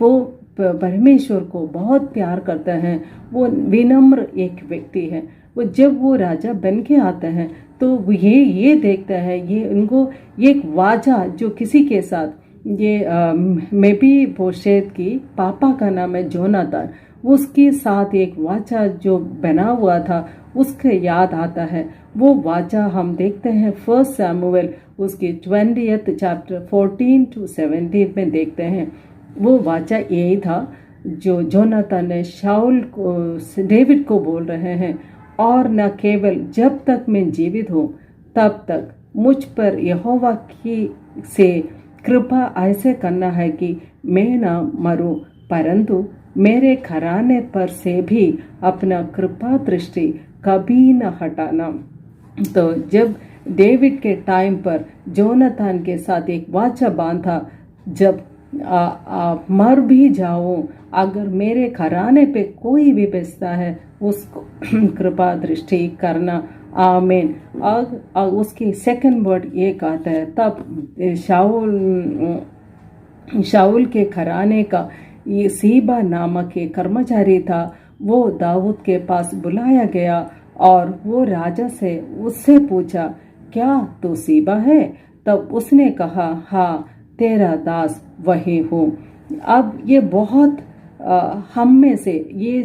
वो परमेश्वर को बहुत प्यार करता है। वो विनम्र एक व्यक्ति है। वो जब वो राजा बन के आता है तो ये देखता है, ये उनको एक वाचा जो किसी के साथ मैं भी बोशेत की पापा का नाम है जोनातान, उसके साथ एक वाचा जो बना हुआ था उसके याद आता है। वो वाचा हम देखते हैं 1 सैमुएल उसके 20th चैप्टर 14 to 17 में देखते हैं। वो वाचा यही था जो जोनातान ने शाऊल को डेविड को बोल रहे हैं, और न केवल जब तक मैं जीवित हूँ तब तक मुझ पर यहोवा की से कृपा ऐसे करना है कि मैं न मरूं, परंतु मेरे घराने पर से भी अपना कृपा दृष्टि कभी न हटाना। तो जब डेविड के टाइम पर जोनातान के साथ एक वाचा बांधा, जब मर भी जाऊं, अगर मेरे घराने पे कोई भी बचता है उसको कृपा दृष्टि करना, आमीन। और उसकी 2nd वर्ड ये कहता है, तब शाऊल के घराने का ये सीबा नामक एक कर्मचारी था, वो दाऊद के पास बुलाया गया और वो राजा से उससे पूछा, क्या तू सीबा है? तब उसने कहा, हाँ, तेरा दास वही हूँ। अब ये बहुत हम में से ये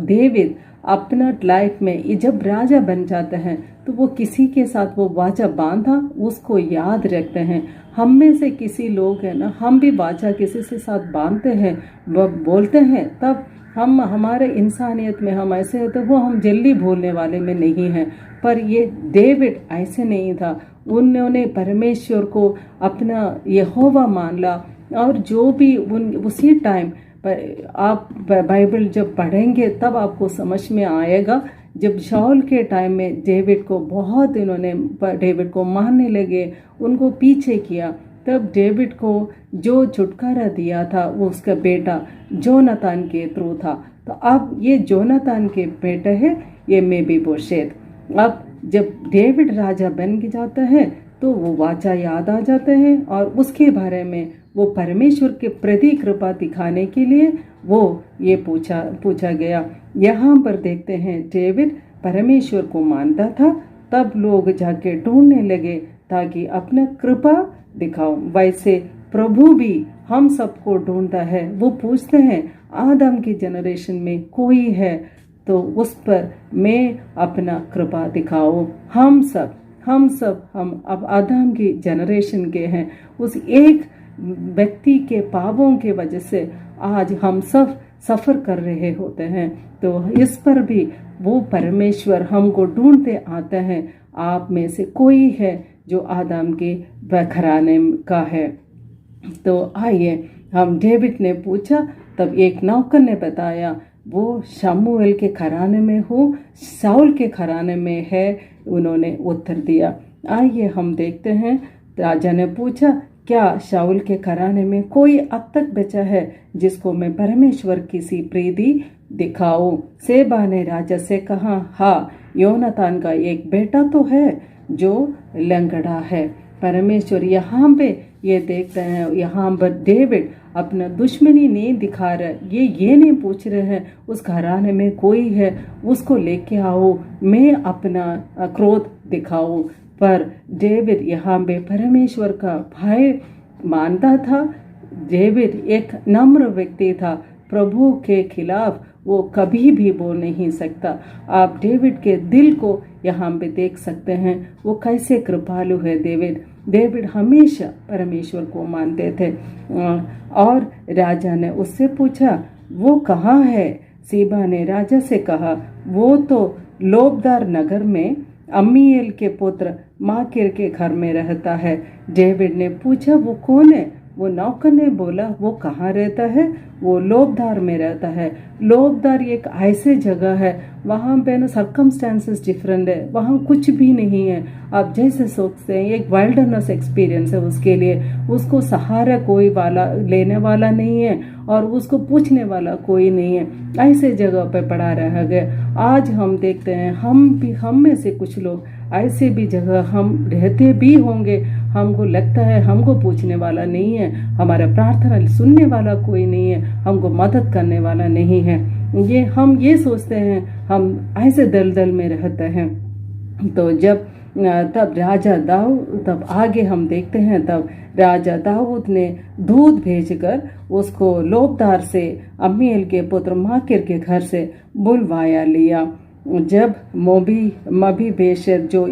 डेविड अपना लाइफ में जब राजा बन जाते हैं तो वो किसी के साथ वो वाचा बांधा उसको याद रखते हैं। हम में से किसी लोग हैं ना, हम भी वाचा किसी से साथ बांधते हैं, बोलते हैं, तब हम हमारे इंसानियत में हम ऐसे होते, वो हम जल्दी भूलने वाले में नहीं हैं। पर ये डेविड ऐसे नहीं था। उन्होंने परमेश्वर को अपना यहोवा मान ला, और जो भी उसी टाइम पर आप बाइबल जब पढ़ेंगे तब आपको समझ में आएगा। जब शाऊल के टाइम में डेविड को बहुत इन्होंने डेविड को मारने लगे, उनको पीछे किया, तब डेविड को जो छुटकारा दिया था वो उसका बेटा जोनातान के थ्रू था। तो अब ये जोनातान के बेटे हैं, ये मेफीबोशेत। अब जब डेविड राजा बन के जाता है तो वो वाचा याद आ जाते हैं, और उसके बारे में वो परमेश्वर के प्रति कृपा दिखाने के लिए वो ये पूछा गया। यहाँ पर देखते हैं डेविड परमेश्वर को मानता था, तब लोग जाके ढूंढने लगे ताकि अपना कृपा दिखाओ। वैसे प्रभु भी हम सबको ढूंढता है। वो पूछते हैं आदम की जनरेशन में कोई है तो उस पर मैं अपना कृपा दिखाओ। हम अब आदम की जनरेशन के हैं। उस एक व्यक्ति के पापों के वजह से आज हम सब सफ़र कर रहे होते हैं। तो इस पर भी वो परमेश्वर हमको ढूंढते आते हैं, आप में से कोई है जो आदम के घराने का है। तो आइए, हम डेविड ने पूछा, तब एक नौकर ने बताया वो शमूएल के घराने में हो, शाऊल के घराने में है। उन्होंने उत्तर दिया। आइए हम देखते हैं। राजा ने पूछा, क्या शाऊल के घराने में कोई अब तक बचा है जिसको मैं परमेश्वर की सी प्रीति दिखाऊं? सेबा ने राजा से कहा, हाँ, योनातान का एक बेटा तो है जो लंगड़ा है। परमेश्वर यहाँ पे ये देखते हैं, यहाँ पर डेविड अपना दुश्मनी नहीं दिखा रहे, ये नहीं पूछ रहे हैं उस घराने में कोई है उसको लेके आओ, मैं अपना क्रोध दिखाऊं। पर डेविड यहाँ पे परमेश्वर का भय मानता था। डेविड एक नम्र व्यक्ति था, प्रभु के खिलाफ वो कभी भी बोल नहीं सकता। आप डेविड के दिल को यहाँ पे देख सकते हैं, वो कैसे कृपालु है डेविड। डेविड हमेशा परमेश्वर को मानते थे। और राजा ने उससे पूछा, वो कहाँ है? सीबा ने राजा से कहा, वो तो लोबदार नगर में अम्मीएल के पुत्र माकिर के घर में रहता है। डेविड ने पूछा, वो कौन है? वो नौकर ने बोला, वो कहाँ रहता है? वो लोबदार में रहता है। लोबदार एक ऐसी जगह है, वहाँ पे ना सर्कमस्टांसेस डिफरेंट है, वहाँ कुछ भी नहीं है। आप जैसे सोचते हैं एक वाइल्डरनेस एक्सपीरियंस है उसके लिए, उसको सहारा कोई वाला लेने वाला नहीं है और उसको पूछने वाला कोई नहीं है। ऐसे जगह पे पड़ा रह गए। आज हम देखते हैं हम में से कुछ लोग ऐसे भी जगह हम रहते भी होंगे। हमको लगता है हमको पूछने वाला नहीं है, हमारा प्रार्थना सुनने वाला कोई नहीं है, हमको मदद करने वाला नहीं है। हम ये सोचते हैं, हम ऐसे दलदल में रहते हैं। तो तब राजा दाऊद, तब आगे हम देखते हैं, तब राजा दाऊद ने दूध भेजकर उसको लोबदार से अम्मीएल के पुत्र माकिर के घर से बुलवाया लिया। जब मबीबोशेत जो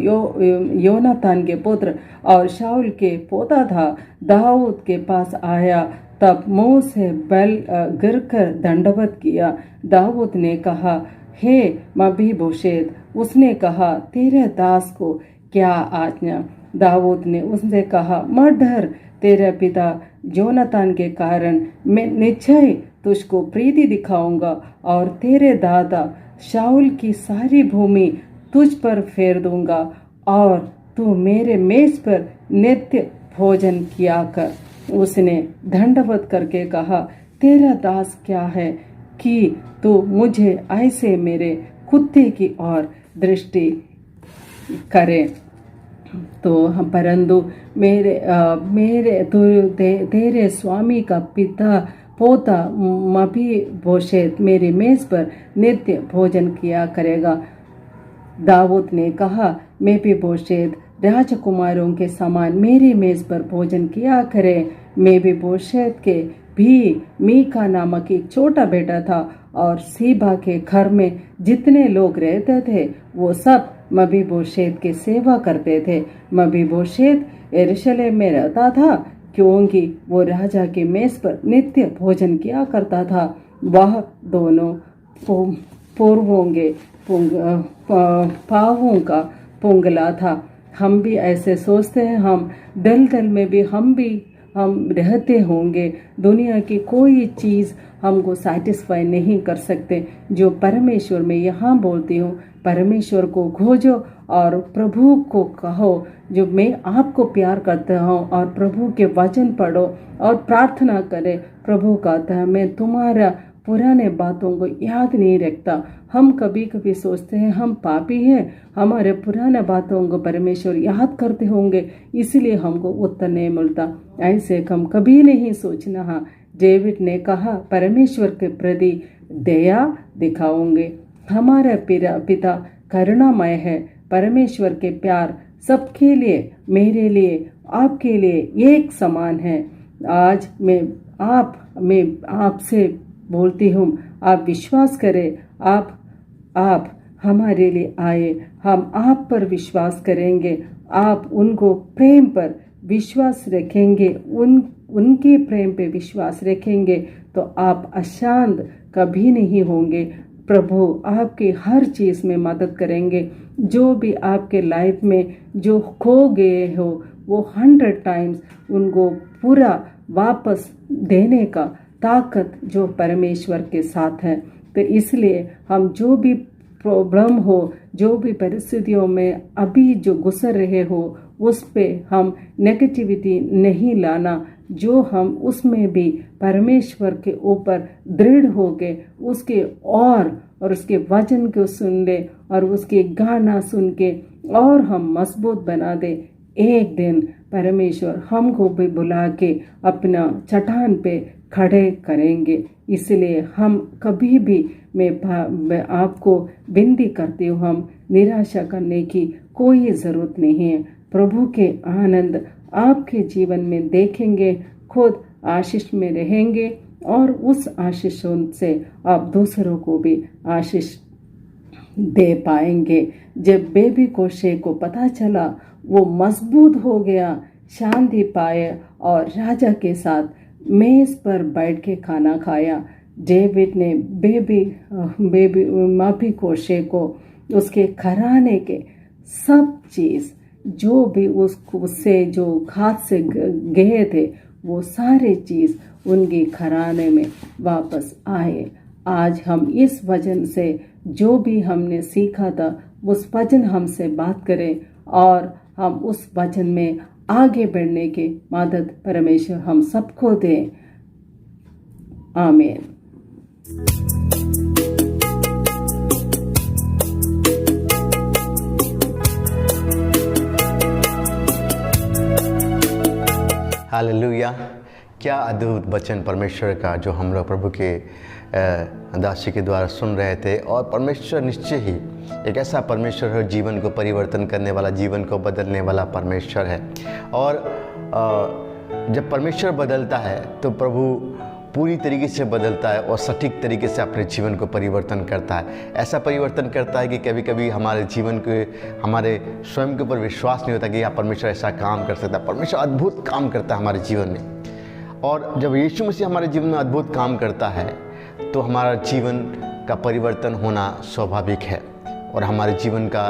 योनातान के पुत्र और शाऊल के पोता था दाऊद के पास आया, तब मुंह से बैल गिरकर दंडवत किया। दाऊद ने कहा, हे मबीबोशेत। उसने कहा, तेरे दास को क्या आज्ञा? दाऊद ने उससे कहा, मत डर, तेरे पिता योनातान के कारण मैं निश्चय तुझको प्रीति दिखाऊंगा और तेरे दादा शाऊल की सारी भूमि तुझ पर फेर दूंगा और तू मेरे मेज पर नित्य भोजन किया कर। उसने दंडवत करके कहा, तेरा दास क्या है कि तू मुझे ऐसे मेरे कुत्ते की ओर दृष्टि करे। तो परंतु तेरे स्वामी का पिता पोता मबीबोशेत मेरी मेज पर नित्य भोजन किया करेगा। दाऊद ने कहा, मबीबोशेत राजकुमारों के समान मेरी मेज पर भोजन किया करे। मबीबोशेत के भी मीका नामक एक छोटा बेटा था और सीबा के घर में जितने लोग रहते थे वो सब मबीबोशेत की सेवा करते थे। मबीबोशेत यरूशलेम में रहता था क्योंकि वो राजा के मेज पर नित्य भोजन किया करता था। वह दोनों पावों का पुंगला था। हम भी ऐसे सोचते हैं, हम दलदल में भी हम रहते होंगे। दुनिया की कोई चीज़ हमको सैटिस्फाई नहीं कर सकते। जो परमेश्वर में यहाँ बोलती हूँ, परमेश्वर को खोजो और प्रभु को कहो, जो मैं आपको प्यार करता हूँ, और प्रभु के वचन पढ़ो और प्रार्थना करे। प्रभु कहता है, मैं तुम्हारा पुराने बातों को याद नहीं रखता। हम कभी कभी सोचते हैं हम पापी हैं, हमारे पुराने बातों को परमेश्वर याद करते होंगे, इसलिए हमको उत्तर नहीं मिलता। ऐसे हम कभी नहीं सोचना। डेविड ने कहा, परमेश्वर के प्रति दया दिखाओगे। हमारा पिता करुणामय है। परमेश्वर के प्यार सबके लिए, मेरे लिए, आपके लिए एक समान है। आज मैं आपसे बोलती हूँ, आप विश्वास करें। आप हमारे लिए आए, हम आप पर विश्वास करेंगे। आप उनको प्रेम पर विश्वास रखेंगे, उनके प्रेम पे विश्वास रखेंगे तो आप अशांत कभी नहीं होंगे। प्रभु आपके हर चीज़ में मदद करेंगे। जो भी आपके लाइफ में जो खो गए हो वो 100 टाइम्स उनको पूरा वापस देने का ताकत जो परमेश्वर के साथ है। तो इसलिए हम जो भी प्रॉब्लम हो, जो भी परिस्थितियों में अभी जो गुजर रहे हो, उस पे हम नेगेटिविटी नहीं लाना। जो हम उसमें भी परमेश्वर के ऊपर दृढ़ हो के उसके और उसके वचन को सुन ले और उसके गाना सुन के और हम मजबूत बना दे। एक दिन परमेश्वर हमको भी बुला के अपना चट्टान पे खड़े करेंगे। इसलिए हम कभी भी मैं आपको विनती करती हूँ, हम निराशा करने की कोई ज़रूरत नहीं है। प्रभु के आनंद आपके जीवन में देखेंगे, खुद आशीष में रहेंगे और उस आशीषों से आप दूसरों को भी आशीष दे पाएंगे। जब बेबी कोशे को पता चला, वो मजबूत हो गया शांति पाए और राजा के साथ मेज पर बैठ के खाना खाया। डेविड ने बेबी मफीबोशेत को उसके घराने के सब चीज़ जो भी उससे जो हाथ से गए थे वो सारे चीज़ उनके घराने में वापस आए। आज हम इस वचन से जो भी हमने सीखा था उस वचन हमसे बात करें और हम उस वचन में आगे बढ़ने की मदद परमेश्वर हम सबको दे। आमीन। हालेलुया। क्या अद्भुत वचन परमेश्वर का जो हम लोग प्रभु के दासी के द्वारा सुन रहे थे। और परमेश्वर निश्चय ही एक ऐसा परमेश्वर है, जीवन को परिवर्तन करने वाला, जीवन को बदलने वाला परमेश्वर है। और जब परमेश्वर बदलता है तो प्रभु पूरी तरीके से बदलता है और सटीक तरीके से अपने जीवन को परिवर्तन करता है। ऐसा परिवर्तन करता है कि कभी कभी हमारे जीवन के हमारे स्वयं के ऊपर विश्वास नहीं होता कि यह परमेश्वर ऐसा काम कर सकता है। परमेश्वर अद्भुत काम करता है हमारे जीवन में। और जब यीशु मसीह हमारे जीवन में अद्भुत काम करता है तो हमारा जीवन का परिवर्तन होना स्वाभाविक है और हमारे जीवन का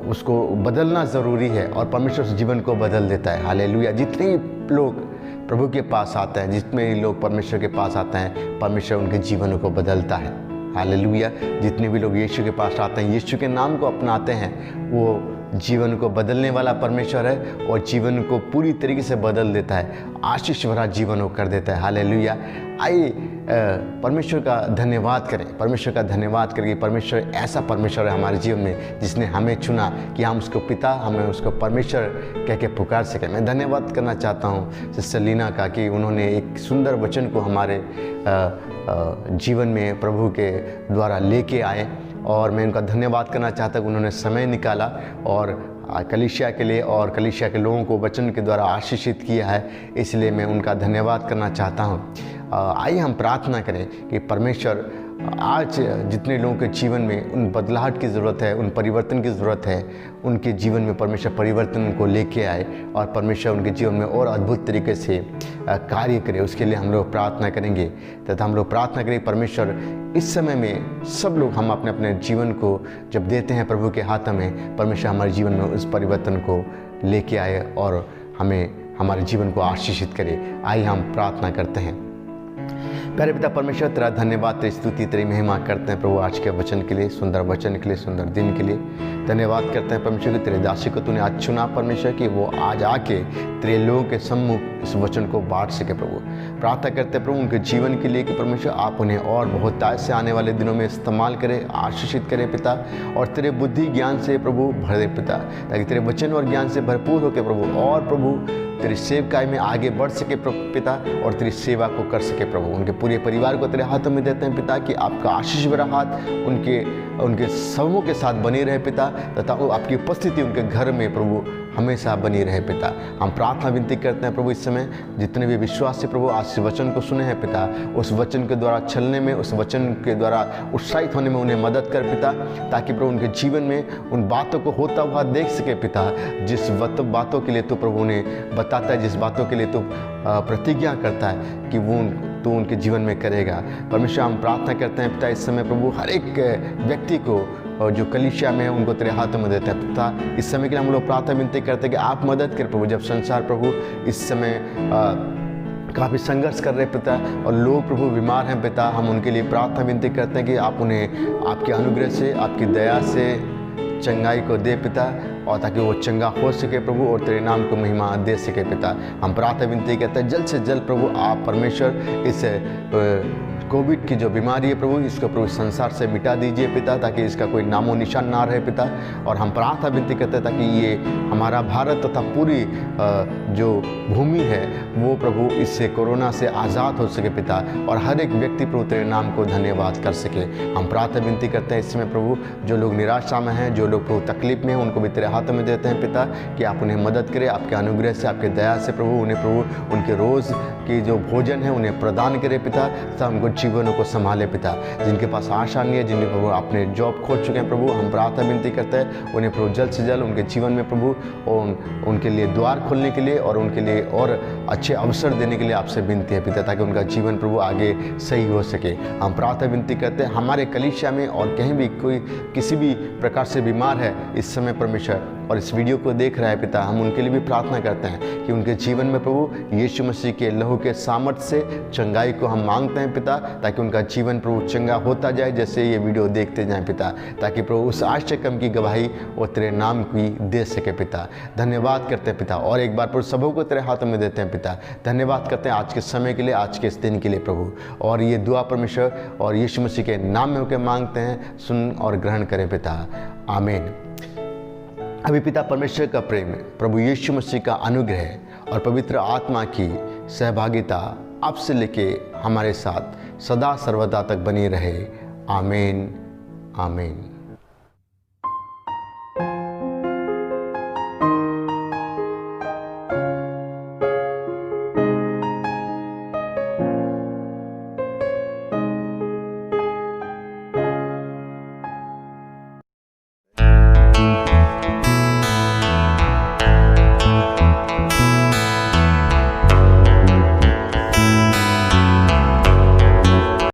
उसको बदलना ज़रूरी है और परमेश्वर उस जीवन को बदल देता है। हालेलुया। जितने लोग प्रभु के पास आते हैं, जितने लोग परमेश्वर के पास आते हैं, परमेश्वर उनके जीवनों को बदलता है। हालेलुया। जितने भी लोग यीशु के पास आते हैं, यीशु के नाम को अपनाते हैं, वो जीवन को बदलने वाला परमेश्वर है और जीवन को पूरी तरीके से बदल देता है, आशीष भरा जीवन को कर देता है। हालेलुया। आइए परमेश्वर का धन्यवाद करें, परमेश्वर का धन्यवाद करें कि परमेश्वर ऐसा परमेश्वर है हमारे जीवन में जिसने हमें चुना कि हम उसको पिता, हमें उसको परमेश्वर कह के पुकार सकें। मैं धन्यवाद करना चाहता हूँ सिस्टर लीना का कि उन्होंने एक सुंदर वचन को हमारे जीवन में प्रभु के द्वारा लेके आए और मैं उनका धन्यवाद करना चाहता हूँ। उन्होंने समय निकाला और कलीसिया के लिए और कलीसिया के लोगों को वचन के द्वारा आशीषित किया है, इसलिए मैं उनका धन्यवाद करना चाहता हूँ। आइए हम प्रार्थना करें कि परमेश्वर आज जितने लोगों के जीवन में उन बदलाहट की ज़रूरत है, उन परिवर्तन की ज़रूरत है, उनके जीवन में परमेश्वर परिवर्तन उनको लेके आए और परमेश्वर उनके जीवन में और अद्भुत तरीके से कार्य करे। उसके लिए हम लोग प्रार्थना करेंगे तथा हम लोग प्रार्थना करें परमेश्वर इस समय में सब लोग हम अपने अपने जीवन को जब देते हैं प्रभु के हाथों में, परमेश्वर हमारे जीवन में उस परिवर्तन को लेके आए और हमें हमारे जीवन को आशीषित करे। आइए हम प्रार्थना करते हैं। प्यारे पिता परमेश्वर, तेरा धन्यवाद, तेरी स्तुति, तेरी महिमा करते हैं प्रभु आज के वचन के लिए, सुंदर वचन के लिए, सुंदर दिन के लिए। धन्यवाद करते हैं परमेश्वर कि तेरे दासी को तूने आज चुना परमेश्वर कि वो आज आके तेरे लोगों के सम्मुख इस वचन को बांट सके। प्रभु प्रार्थना करते हैं प्रभु उनके जीवन के लिए कि परमेश्वर आप उन्हें और बहुतायत से आने वाले दिनों में इस्तेमाल करें, आशीषित करें पिता, और तेरे बुद्धि ज्ञान से प्रभु भर दे पिता, ताकि तेरे वचन और ज्ञान से भरपूर होकर प्रभु और प्रभु तेरी सेवकाई में आगे बढ़ सके प्रभु पिता और तेरी सेवा को कर सके प्रभु। उनके पूरे परिवार को तेरे हाथों में देते हैं पिता कि आपका आशीष भरा हाथ उनके समूह के साथ बनी रहे पिता, तथा आपकी उपस्थिति उनके घर में प्रभु हमेशा बनी रहे पिता। हम प्रार्थना विनती करते हैं प्रभु इस समय जितने भी विश्वासी प्रभु आज इस वचन को सुने हैं पिता, उस वचन के द्वारा चलने में, उस वचन के द्वारा उत्साहित होने में उन्हें मदद कर पिता, ताकि प्रभु उनके जीवन में उन बातों को होता हुआ देख सके पिता, जिस बातों के लिए तो प्रभु उन्हें बताता है, जिस बातों के लिए तो प्रतिज्ञा करता है कि वो तो उनके जीवन में करेगा। परमेश्वर हम प्रार्थना करते हैं पिता इस समय प्रभु हर एक व्यक्ति को और जो कलीसिया में है उनको तेरे हाथों में देते हैं पिता। इस समय के लिए हम लोग प्रार्थना विनती करते हैं कि आप मदद करें प्रभु, जब संसार प्रभु इस समय काफ़ी संघर्ष कर रहे पिता और लोग प्रभु बीमार हैं पिता, हम उनके लिए प्रार्थना विनती करते हैं कि आप उन्हें आपके अनुग्रह से, आपकी दया से चंगाई को दे पिता, और ताकि वो चंगा हो सके प्रभु और तेरे नाम को महिमा दे सके पिता। हम प्रार्थना विनती करते हैं जल्द से जल्द प्रभु आप परमेश्वर इस कोविड की जो बीमारी है प्रभु, इसको प्रभु संसार से मिटा दीजिए पिता, ताकि इसका कोई नामो निशान ना रहे पिता। और हम प्रार्थना विनती करते हैं ताकि ये हमारा भारत तथा पूरी जो भूमि है वो प्रभु इससे कोरोना से आज़ाद हो सके पिता, और हर एक व्यक्ति प्रभु तेरे नाम को धन्यवाद कर सके। हम प्रार्थना विनती करते हैं इस समय प्रभु जो लोग निराशा में हैं, जो लोग प्रभु तकलीफ में हैं, उनको भी तेरे हाथों में देते हैं पिता कि आप उन्हें मदद करें, आपके अनुग्रह से, आपके दया से प्रभु उन्हें प्रभु उनके रोज़ की जो भोजन है उन्हें प्रदान करें पिता, तथा उनको जीवनों को संभाले पिता। जिनके पास आशा नहीं है, जिनके प्रभु अपने जॉब खो चुके हैं प्रभु, हम प्रार्थना विनती करते हैं उन्हें प्रभु जल्द से जल्द उनके जीवन में प्रभु और उनके लिए द्वार खोलने के लिए और उनके लिए और अच्छे अवसर देने के लिए आपसे विनती है पिता, ताकि उनका जीवन प्रभु आगे सही हो सके। हम प्रार्थना विनती करते हैं हमारे कलीसिया में और कहीं भी कोई किसी भी प्रकार से बीमार है इस समय परमेश्वर और इस वीडियो को देख रहा है पिता, हम उनके लिए भी प्रार्थना करते हैं कि उनके जीवन में प्रभु यीशु मसीह के लहू के सामर्थ्य से चंगाई को हम मांगते हैं पिता, ताकि उनका जीवन प्रभु चंगा होता जाए जैसे ये वीडियो देखते जाएं पिता, ताकि प्रभु उस आश्चर्य कर्म की गवाही वो तेरे नाम की दे सके पिता। धन्यवाद करते हैं पिता, और एक बार प्रभु सबों को तेरे हाथों में देते हैं पिता। धन्यवाद करते हैं आज के समय के लिए, आज के इस दिन के लिए प्रभु, और ये दुआ परमेश्वर और यीशु मसीह के नाम में होकर मांगते हैं, सुन और ग्रहण करें पिता, आमीन। अभी पिता परमेश्वर का प्रेम, प्रभु यीशु मसीह का अनुग्रह और पवित्र आत्मा की सहभागिता आपसे लेके हमारे साथ सदा सर्वदा तक बनी रहे, आमीन आमीन।